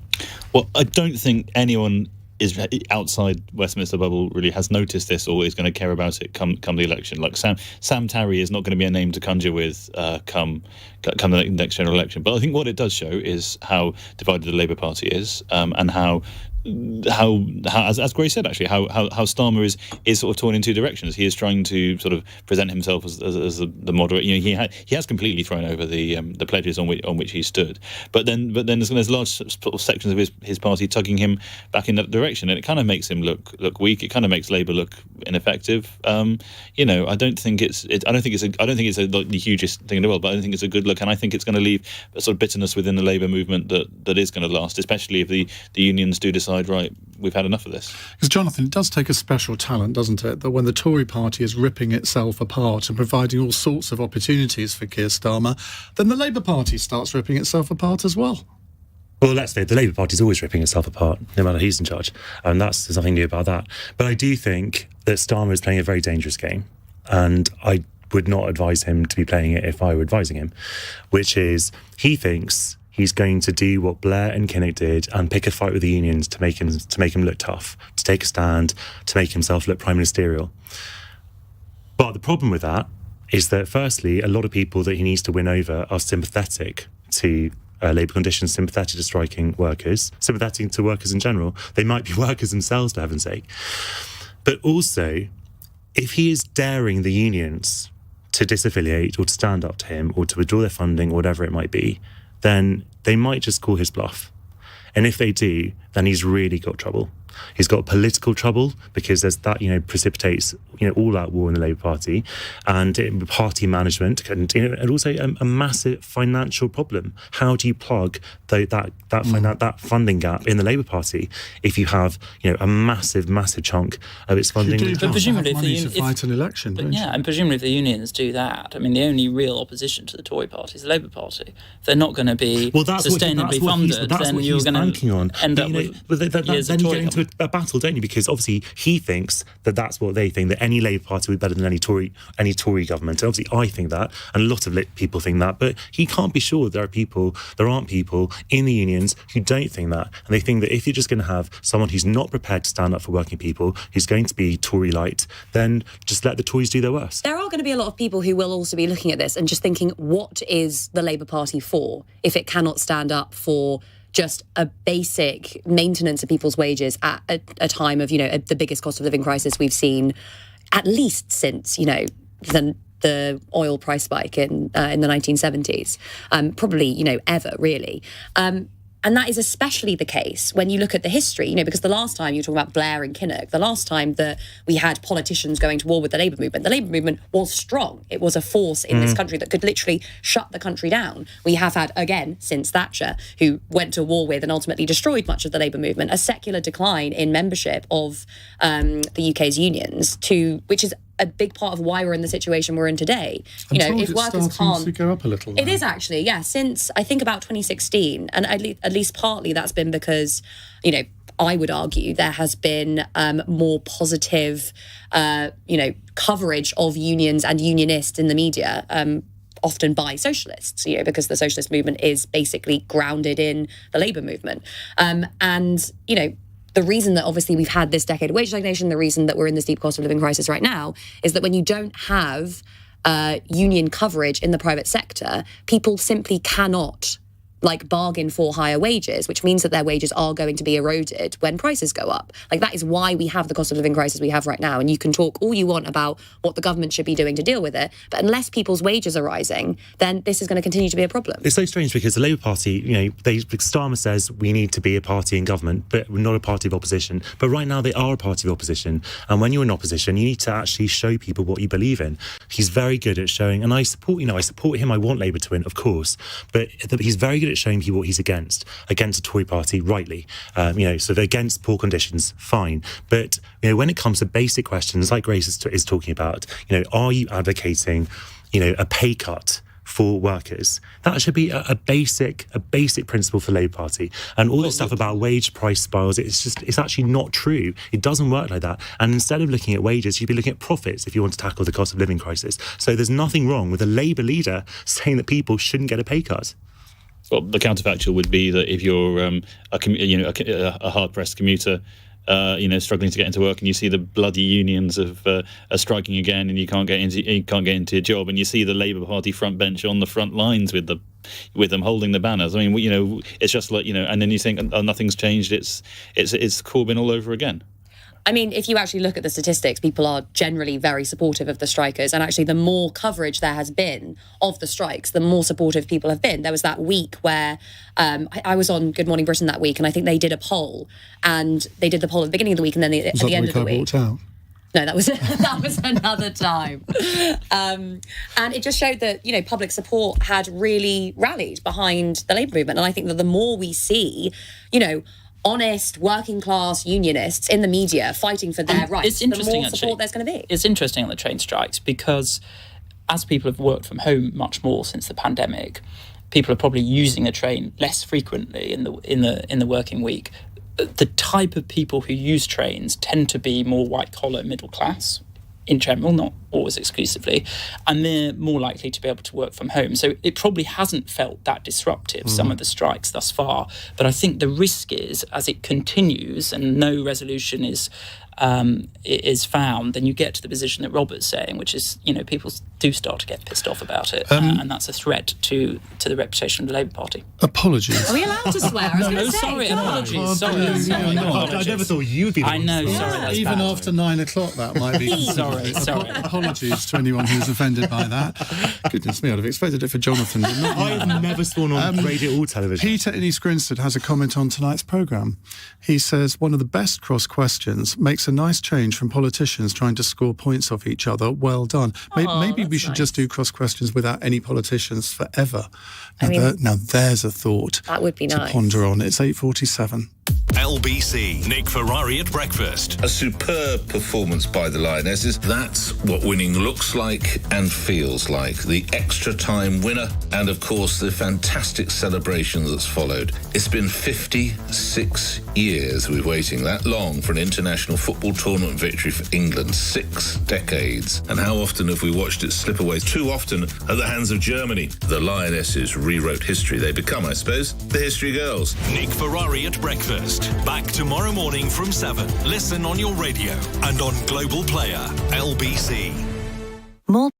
Well, I don't think anyone is outside Westminster bubble really has noticed this or is going to care about it come the election. Like Sam Tarry is not going to be a name to conjure with come the next general election. But I think what it does show is how divided the Labour Party is, and how as Grace said, actually, how Starmer is sort of torn in two directions. He is trying to sort of present himself as the moderate. You know, he has completely thrown over the pledges on which he stood. But then there's large sort of sections of his party tugging him back in that direction, and it kind of makes him look weak. It kind of makes Labour look ineffective. You know, I don't think it's the hugest thing in the world, but I don't think it's a good look, and I think it's going to leave a sort of bitterness within the Labour movement that is going to last, especially if the unions do decide, right, we've had enough of this. Because, Jonathan, it does take a special talent, doesn't it, that when the Tory party is ripping itself apart and providing all sorts of opportunities for Keir Starmer, then the Labour Party starts ripping itself apart as well. Well, let's say the Labour Party is always ripping itself apart, no matter who's in charge. And there's nothing new about that. But I do think that Starmer is playing a very dangerous game. And I would not advise him to be playing it if I were advising him, which is he thinks he's going to do what Blair and Kinnock did and pick a fight with the unions to make him look tough, to take a stand, to make himself look prime ministerial. But the problem with that is that, firstly, a lot of people that he needs to win over are sympathetic to labour conditions, sympathetic to striking workers, sympathetic to workers in general. They might be workers themselves, for heaven's sake. But also, if he is daring the unions to disaffiliate or to stand up to him or to withdraw their funding or whatever it might be, then they might just call his bluff. And if they do, then he's really got trouble. He's got political trouble because there's that, precipitates, all-out war in the Labour Party and party management and also a massive financial problem. How do you plug that funding gap in the Labour Party if you have, a massive chunk of its funding? You do presumably money to fight an election, don't you? Yeah, and presumably if the unions do that, I mean, the only real opposition to the Tory party is the Labour Party. If they're not going to be sustainably funded, then you're going banking on. end But, up you know, with but years then of you Tory get into a battle, don't you? Because obviously he thinks that that's what they think, that any Labour Party would be better than any Tory government. And obviously I think that, and a lot of people think that, but he can't be sure there aren't people in the unions who don't think that. And they think that if you're just going to have someone who's not prepared to stand up for working people, who's going to be Tory light, then just let the Tories do their worst. There are going to be a lot of people who will also be looking at this and just thinking, what is the Labour Party for if it cannot stand up for just a basic maintenance of people's wages at a time of, you know, the biggest cost of living crisis we've seen at least since, you know, the oil price spike in the 1970s, probably, you know, ever really. And that is especially the case when you look at the history, you know, because the last time you were talking about Blair and Kinnock, the last time that we had politicians going to war with the Labour movement was strong. It was a force in this country that could literally shut the country down. We have had, again, since Thatcher, who went to war with and ultimately destroyed much of the Labour movement, a secular decline in membership of the UK's unions, which is a big part of why we're in the situation we're in today. You know, if workers can't, to go up a little now. It is actually, yeah. Since I think about 2016, and at least partly that's been because, you know, I would argue there has been more positive, you know, coverage of unions and unionists in the media. Often by socialists, you know, because the socialist movement is basically grounded in the Labour movement, and you know. The reason that obviously we've had this decade of wage stagnation, the reason that we're in this deep cost of living crisis right now, is that when you don't have union coverage in the private sector, people simply cannot bargain for higher wages, which means that their wages are going to be eroded when prices go up. That is why we have the cost of living crisis we have right now. And you can talk all you want about what the government should be doing to deal with it, but unless people's wages are rising, then this is going to continue to be a problem. It's so strange because the Labour Party, you know, Starmer says we need to be a party in government, but we're not a party of opposition. But right now they are a party of opposition. And when you're in opposition, you need to actually show people what you believe in. He's very good at showing, and I support him. I want Labour to win, of course, but he's very good at showing people what he's against a Tory party, rightly. You know, so they're against poor conditions, fine. But, you know, when it comes to basic questions like Grace is talking about, you know, are you advocating, you know, a pay cut for workers? That should be a basic principle for Labour Party. And all this stuff about wage price spirals, it's actually not true. It doesn't work like that. And instead of looking at wages, you'd be looking at profits if you want to tackle the cost of living crisis. So there's nothing wrong with a Labour leader saying that people shouldn't get a pay cut. Well, the counterfactual would be that if you're a hard-pressed commuter, you know, struggling to get into work, and you see the bloody unions are striking again, and you can't get into your job, and you see the Labour Party front bench on the front lines with them holding the banners. I mean, you know, it's just like, you know, and then you think, oh, nothing's changed. It's Corbyn all over again. I mean, if you actually look at the statistics, people are generally very supportive of the strikers. And actually, the more coverage there has been of the strikes, the more supportive people have been. There was that week where I was on Good Morning Britain that week, and I think they did a poll. And they did the poll at the beginning of the week and then at the end of the week. Walked out? No, that was another time. And it just showed that, you know, public support had really rallied behind the Labour movement. And I think that the more we see, you know, honest working class unionists in the media fighting for their rights, the more support there's going to be. It's interesting on the train strikes because as people have worked from home much more since the pandemic, people are probably using the train less frequently in the working week. The type of people who use trains tend to be more white collar, middle class in general, not always exclusively, and they're more likely to be able to work from home. So it probably hasn't felt that disruptive, some of the strikes thus far. But I think the risk is, as it continues and no resolution is found, then you get to the position that Robert's saying, which is, you know, people do start to get pissed off about it, and that's a threat to the reputation of the Labour Party. Apologies. Are we allowed to swear? Sorry, apologies. Sorry. I never thought you'd be the one. I know, Yeah. sorry. That's Even bad. after 9 o'clock, that might be. Sorry. Apologies to anyone who's offended by that. Goodness me, I'd have expected it for Jonathan. But not I've never sworn on radio or television. Peter in East Grinstead has a comment on tonight's programme. He says, one of the best cross questions makes a nice change from politicians trying to score points off each other. Well done. Maybe we should just do cross questions without any politicians forever. Now, there's a thought that would be to nice. ponder on. It's 8:47. LBC. Nick Ferrari at breakfast. A superb performance by the Lionesses. That's what winning looks like and feels like. The extra time winner and, of course, the fantastic celebration that's followed. It's been 56 years we've waiting that long for an international football tournament victory for England. 6 decades. And how often have we watched it slip away? Too often at the hands of Germany. The Lionesses rewrote history. They become, I suppose, the history girls. Nick Ferrari at breakfast. Back tomorrow morning from 7. Listen on your radio and on Global Player. LBC. More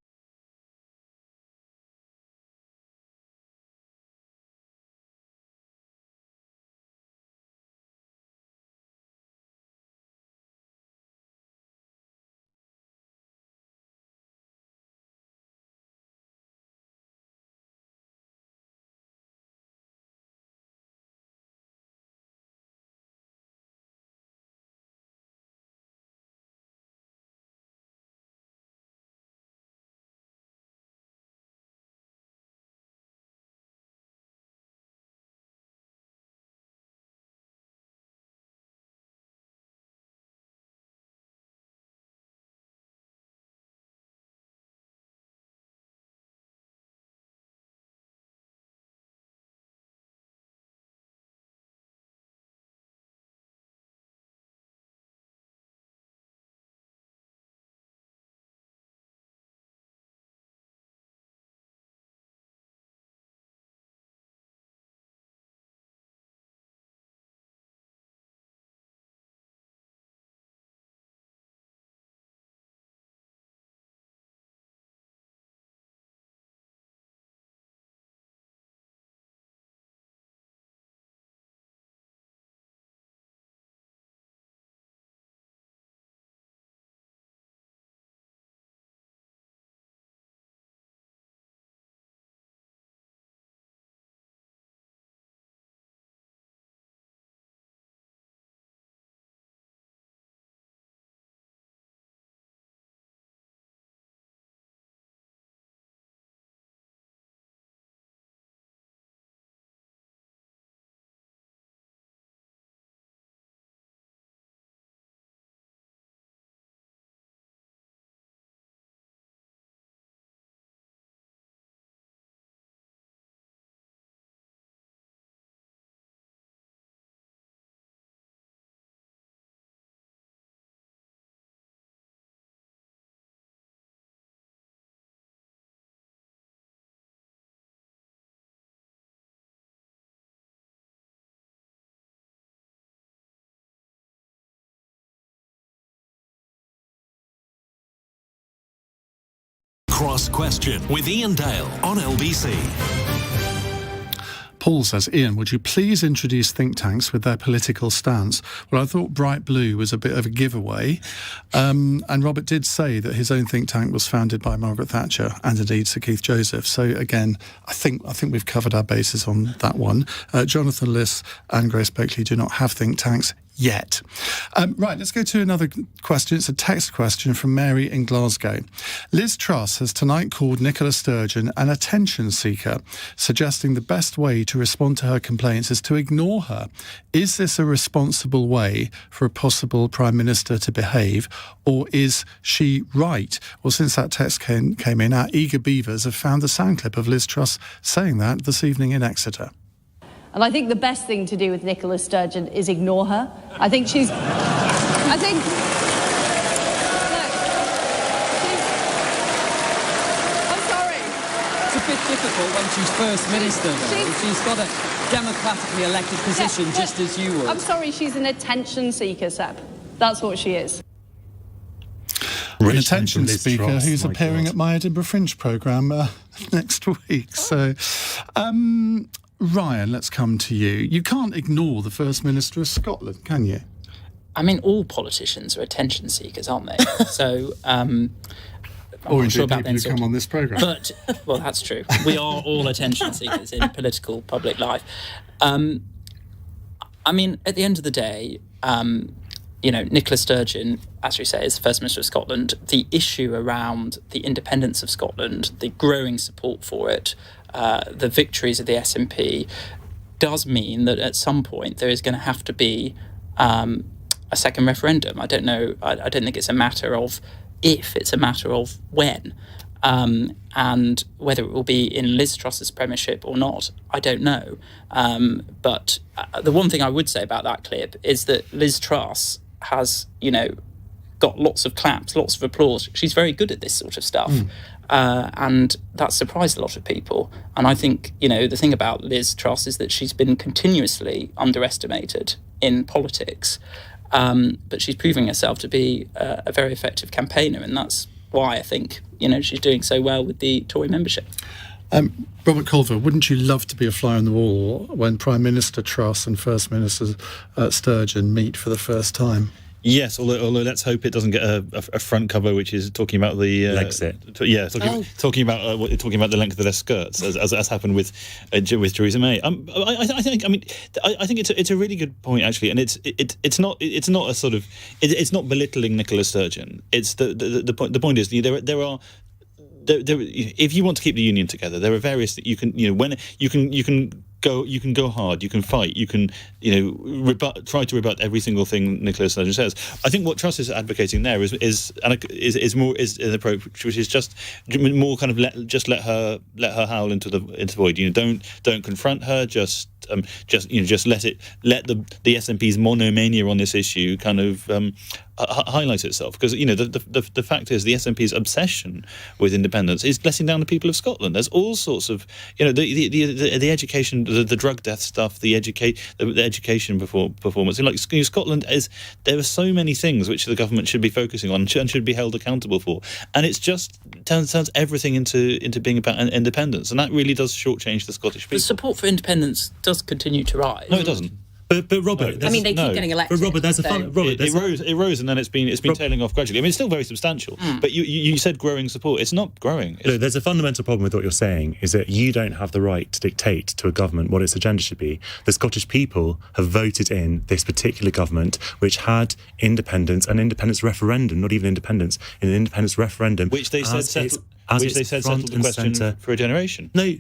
Cross Question with Iain Dale on LBC. Paul says, Ian, would you please introduce think tanks with their political stance? Well, I thought Bright Blue was a bit of a giveaway. And Robert did say that his own think tank was founded by Margaret Thatcher and indeed Sir Keith Joseph. So again, I think we've covered our bases on that one. Jonathan Liss and Grace Blakeley do not have think tanks yet. Right, let's go to another question. It's a text question from Mary in Glasgow. Liz Truss has tonight called Nicola Sturgeon an attention seeker, suggesting the best way to respond to her complaints is to ignore her. Is this a responsible way for a possible Prime Minister to behave, or is she right? Well, since that text came in, our eager beavers have found the sound clip of Liz Truss saying that this evening in Exeter. And I think the best thing to do with Nicola Sturgeon is ignore her. I think she's... It's a bit difficult when she's First Minister, though. She's got a democratically elected position, just as you would. I'm sorry, she's an attention seeker, Seb. That's what she is. An attention speaker who's appearing at my Edinburgh Fringe programme next week. So... Ryan, let's come to you. You can't ignore the First Minister of Scotland, can you? I mean, all politicians are attention seekers, aren't they? So, or indeed people who come on this programme. But, well, that's true. We are all attention seekers in political public life. I mean, at the end of the day, Nicola Sturgeon, as you say, is the First Minister of Scotland. The issue around the independence of Scotland, the growing support for it, the victories of the SNP, does mean that at some point there is going to have to be a second referendum. I don't know. I don't think it's a matter of if, it's a matter of when. And whether it will be in Liz Truss's premiership or not, I don't know. But the one thing I would say about that clip is that Liz Truss has, got lots of claps, lots of applause. She's very good at this sort of stuff. And that surprised a lot of people. And I think, the thing about Liz Truss is that she's been continuously underestimated in politics. But she's proving herself to be a very effective campaigner, and that's why I think, she's doing so well with the Tory membership. Robert Colvile, wouldn't you love to be a fly on the wall when Prime Minister Truss and First Minister Sturgeon meet for the first time? Yes, although let's hope it doesn't get a front cover which is talking about the Lexit. Talking about the length of their skirts, as happened with Theresa May. I think it's a really good point actually, and it's not a sort of it's not belittling Nicola Sturgeon. It's the point. The point is there are. If you want to keep the union together, there are various that you can go hard, you can fight, you can try to rebut every single thing Nicola Sturgeon says. I think what Truss is advocating there is an approach which is just more kind of let her howl into the void. Don't confront her. Just let the SNP's monomania on this issue kind of highlight itself, because the fact is the SNP's obsession with independence is letting down the people of Scotland. There's all sorts of the education, the drug death stuff, the education performance. Like Scotland there are so many things which the government should be focusing on and should be held accountable for, and it's just turns everything into being about independence, and that really does shortchange the Scottish people. The support for independence does continue to rise. No, it doesn't. But Robert, they keep getting elected. But Robert, it rose, and then it's been tailing off gradually. I mean, it's still very substantial. But you said growing support. It's not growing. There's a fundamental problem with what you're saying, is that you don't have the right to dictate to a government what its agenda should be. The Scottish people have voted in this particular government, which had independence, an independence referendum, not even independence, an independence referendum, which they said settled the question for a generation. No,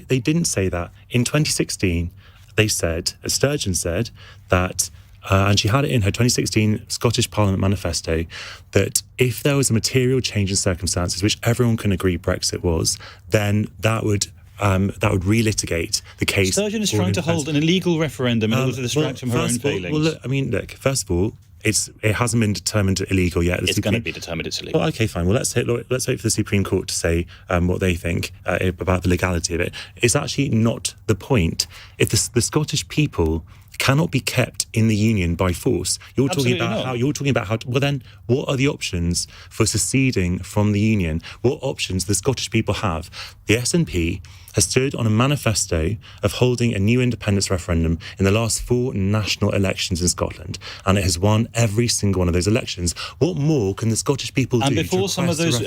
they didn't say that. In 2016. They said, as Sturgeon said, that, and she had it in her 2016 Scottish Parliament manifesto, that if there was a material change in circumstances, which everyone can agree Brexit was, then that would relitigate the case. Sturgeon is trying to hold an illegal referendum in order to distract from her own failings. Look, first of all, it hasn't been determined illegal yet. It's going to be determined it's illegal. Well, okay, fine. Well, let's wait for the Supreme Court to say what they think about the legality of it. It's actually not the point. If the Scottish people cannot be kept in the union by force, you're talking about how. Well, then, what are the options for seceding from the union? What options the Scottish people have? The SNP has stood on a manifesto of holding a new independence referendum in the last 4 national elections in Scotland, and it has won every single one of those elections. What more can the Scottish people do? And before some of those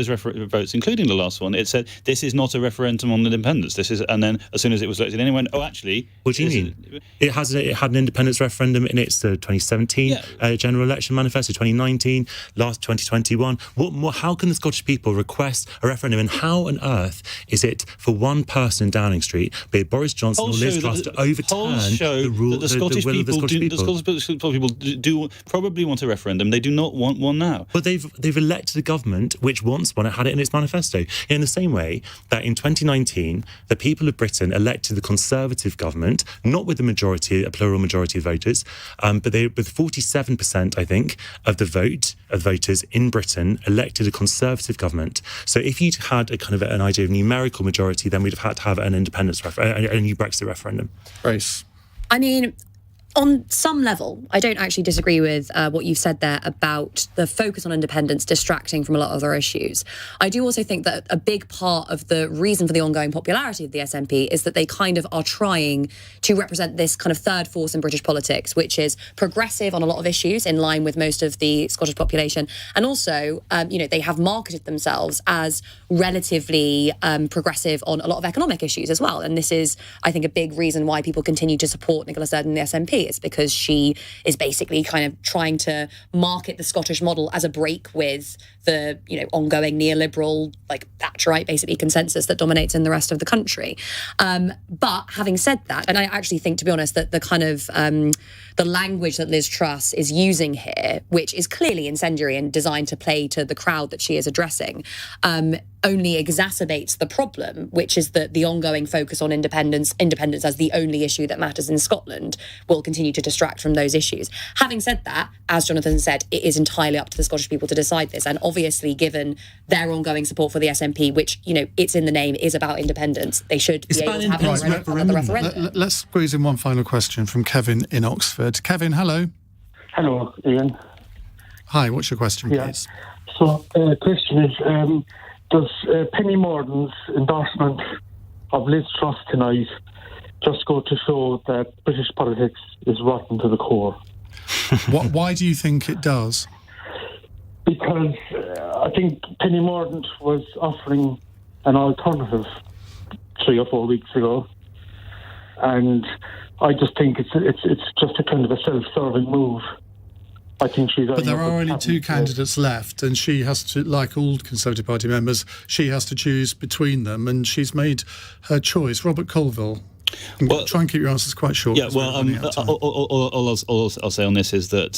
votes, including the last one, it said this is not a referendum on independence. This is, and then as soon as it was elected, anyone, actually, what do you mean? It had an independence referendum in its 2017 general election manifesto, 2019, last 2021. What more? How can the Scottish people request a referendum, and how on earth is it for one person in Downing Street, be it Boris Johnson or Liz Truss, to overturn the rule, the Scottish people? The Scottish people do probably want a referendum. They do not want one now. But they've elected a government which wants one. It had it in its manifesto. In the same way that in 2019, the people of Britain elected the Conservative government, not with a plural majority of voters, but they, with 47%, I think, of the vote of voters in Britain elected a Conservative government. So if you'd had a kind of an idea of numerical majority, then we'd have had to have an independence a new Brexit referendum. Grace. I mean, on some level, I don't actually disagree with what you've said there about the focus on independence distracting from a lot of other issues. I do also think that a big part of the reason for the ongoing popularity of the SNP is that they kind of are trying to represent this kind of third force in British politics, which is progressive on a lot of issues in line with most of the Scottish population. And also, they have marketed themselves as relatively progressive on a lot of economic issues as well. And this is, I think, a big reason why people continue to support Nicola Sturgeon and the SNP. It's because she is basically kind of trying to market the Scottish model as a break with the, ongoing neoliberal, Thatcherite, basically, consensus that dominates in the rest of the country. But having said that, and I actually think, to be honest, that the kind of the language that Liz Truss is using here, which is clearly incendiary and designed to play to the crowd that she is addressing, only exacerbates the problem, which is that the ongoing focus on independence as the only issue that matters in Scotland, will continue to distract from those issues. Having said that, as Jonathan said, it is entirely up to the Scottish people to decide this. And obviously, given their ongoing support for the SNP, which, it's in the name, is about independence, they should be able to have the referendum. Let's squeeze in one final question from Kevin in Oxford. Kevin, hello. Hello, Ian. Hi, what's your question, please? So, question is, does Penny Mordaunt's endorsement of Liz Truss tonight just go to show that British politics is rotten to the core? Why do you think it does? Because I think Penny Mordaunt was offering an alternative 3 or 4 weeks ago, and I just think it's just a kind of a self-serving move. I think she's. But there are only 2 candidates left, and she has to, like all Conservative Party members, she has to choose between them, and she's made her choice. Robert Colvile. Try and keep your answers quite short. Yeah, well, all I'll say on this is that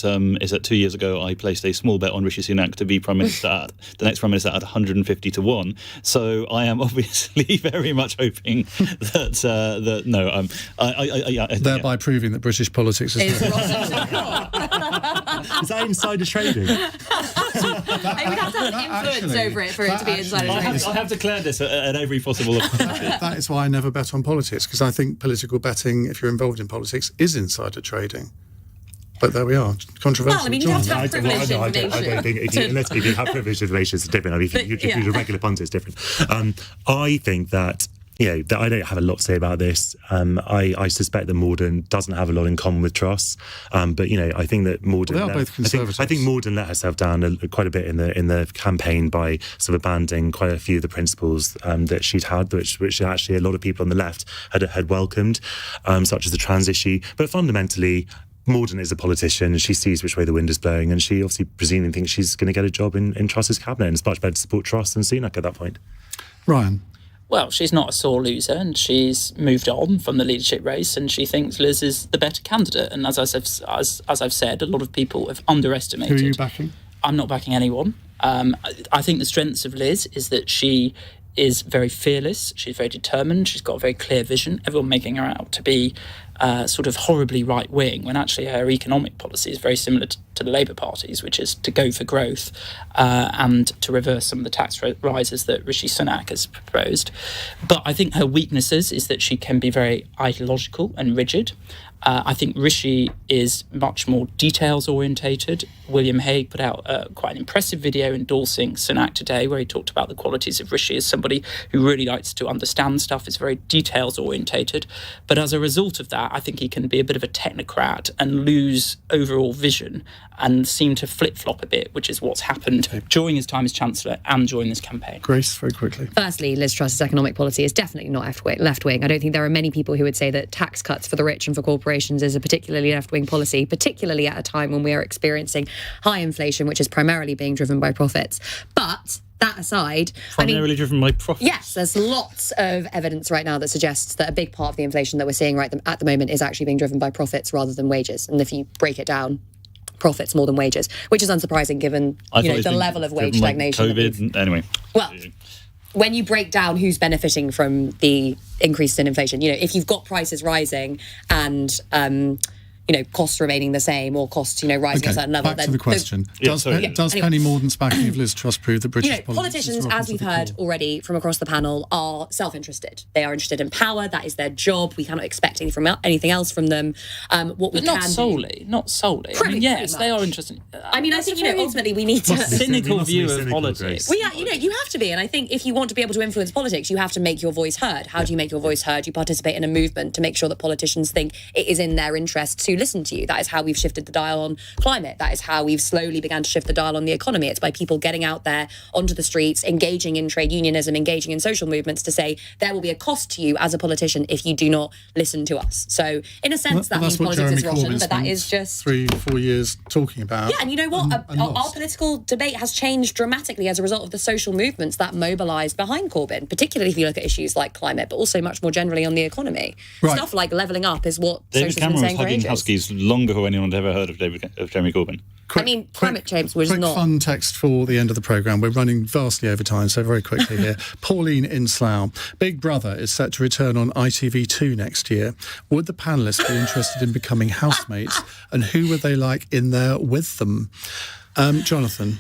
2 years ago I placed a small bet on Rishi Sunak to be Prime Minister, the next Prime Minister, at 150 to 1. So I am obviously very much hoping that thereby proving that British politics is Is that insider trading? I would have to have an influence over it for it to be insider trading. I have declared this at every possible opportunity. That is why I never bet on politics, because I think political betting, if you're involved in politics, is insider trading. But there we are. Controversial. Well, I mean, you have to have privileged information. I don't think if you have privileged information, it's different. I mean, if you're a regular punter, it's different. I think that, that I don't have a lot to say about this. I suspect that Mordaunt doesn't have a lot in common with Truss. But, I think that Mordaunt... They are both Conservatives. I think Mordaunt let herself down quite a bit in the campaign by sort of abandoning quite a few of the principles that she'd had, which actually a lot of people on the left had welcomed, such as the trans issue. But fundamentally, Mordaunt is a politician, and she sees which way the wind is blowing, and she obviously presumably thinks she's going to get a job in Truss's cabinet, and it's much better to support Truss than Sunak at that point. Ryan? Well, she's not a sore loser, and she's moved on from the leadership race, and she thinks Liz is the better candidate. And as I've said, a lot of people have underestimated. Who are you backing? I'm not backing anyone. I think the strengths of Liz is that she is very fearless. She's very determined. She's got a very clear vision. Everyone making her out to be sort of horribly right-wing, when actually her economic policy is very similar to the Labour Party's, which is to go for growth and to reverse some of the tax rises that Rishi Sunak has proposed. But I think her weaknesses is that she can be very ideological and rigid. I think Rishi is much more details-orientated. William Hague put out quite an impressive video endorsing Sunak today, where he talked about the qualities of Rishi as somebody who really likes to understand stuff, is very details-orientated. But as a result of that, I think he can be a bit of a technocrat and lose overall vision and seem to flip-flop a bit, which is what's happened during his time as Chancellor and during this campaign. Grace, very quickly. Firstly, Liz Truss's economic policy is definitely not left-wing. I don't think there are many people who would say that tax cuts for the rich and for corporations is a particularly left-wing policy, particularly at a time when we are experiencing high inflation, which is primarily being driven by profits. But that aside, primarily driven by profits. Yes, there's lots of evidence right now that suggests that a big part of the inflation that we're seeing at the moment is actually being driven by profits rather than wages. And if you break it down, profits more than wages, which is unsurprising given the level of wage stagnation. COVID, anyway. Well, when you break down who's benefiting from the increase in inflation, if you've got prices rising and costs remaining the same, or costs rising a certain level. Back to the question: Does Penny Mordaunt's backing of Liz Truss prove that British politicians, as we've heard already from across the panel, are self-interested. They are interested in power. That is their job. We cannot expect anything else from them. Not solely. I mean, yes, they are interested. I think ultimately we need to cynical view of politics. Well, you have to be, and I think if you want to be able to influence politics, you have to make your voice heard. How do you make your voice heard? You participate in a movement to make sure that politicians think it is in their interest to to listen to you. That is how we've shifted the dial on climate. That is how we've slowly began to shift the dial on the economy. It's by people getting out there onto the streets, engaging in trade unionism, engaging in social movements to say there will be a cost to you as a politician if you do not listen to us. So in a sense, that means politics is rotten, but that is just 3-4 years talking about. Yeah, and you know what? Our political debate has changed dramatically as a result of the social movements that mobilised behind Corbyn, particularly if you look at issues like climate, but also much more generally on the economy. Right. Stuff like levelling up is what David socialists have Cameron been was saying for hugging ages. huskies long before anyone had ever heard of Jeremy Corbyn. Climate change was quick not... fun text for the end of the programme. We're running vastly over time, so very quickly here. Pauline in Slough. Big Brother is set to return on ITV2 next year. Would the panellists be interested in becoming housemates, and who would they like in there with them? Jonathan?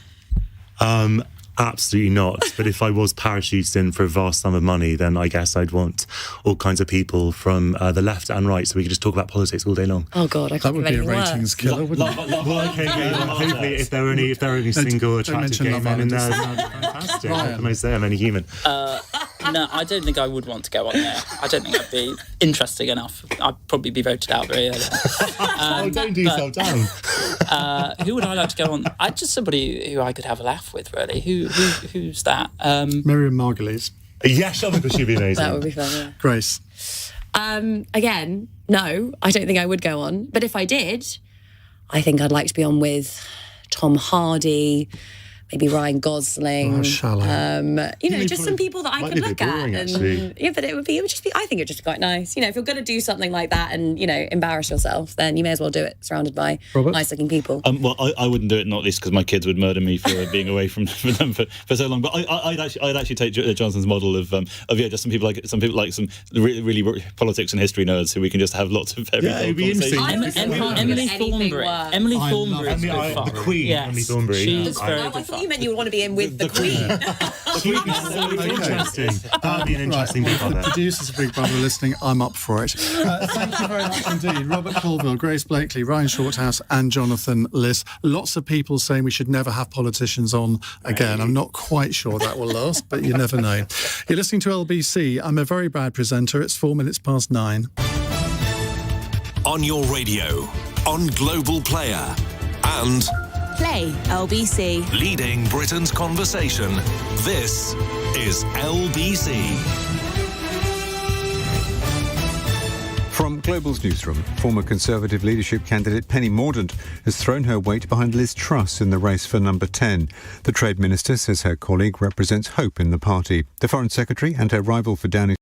Absolutely not. But if I was parachuted in for a vast sum of money, then I guess I'd want all kinds of people from the left and right, so we could just talk about politics all day long. Oh God, I can't That would be a ratings killer, wouldn't it? Well, okay, hopefully, if there are any single attractive gay men in there, that'd be fantastic. What can I say? I'm only human. No, I don't think I would want to go on there. I don't think I'd be interesting enough. I'd probably be voted out very early. Don't do yourself down. Who would I like to go on? Just somebody who I could have a laugh with, really. Who's that? Miriam Margolyes. Yes, I think she'd be amazing. That would be fun, yeah. Grace? Again, no, I don't think I would go on. But if I did, I think I'd like to be on with Tom Hardy, maybe Ryan Gosling. Oh, shallow. Just some people that I could look boring, at. actually. Yeah, but it would just be, I think it would just be quite nice. You know, if you're going to do something like that and, embarrass yourself, then you may as well do it surrounded by nice-looking people. Well, I wouldn't do it, not least because my kids would murder me for being away from them for so long. But I'd actually take Johnson's model of just some people like some really politics and history nerds who we can just have lots of very it'd be interesting. Emily Thornbury. Emily Thornbury is good fun. The Queen, Yes, Emily Thornbury. She's very I good thought fun. you meant you would want to be in with the Queen. Interesting. That'd be an interesting Right, bit well, of if the it. producers of Big Brother are listening, I'm up for it. Thank you very much indeed. Robert Colvile, Grace Blakeley, Ryan Shorthouse and Jonathan Liss. Lots of people saying we should never have politicians on again. I'm not quite sure that will last, but you never know. You're listening to LBC. I'm a very bad presenter. It's 9:04. On your radio, on Global Player, and Play LBC. leading Britain's conversation. This is LBC. From Global's newsroom, former Conservative leadership candidate Penny Mordaunt has thrown her weight behind Liz Truss in the race for number 10. The Trade Minister says her colleague represents hope in the party. The Foreign Secretary and her rival for Downing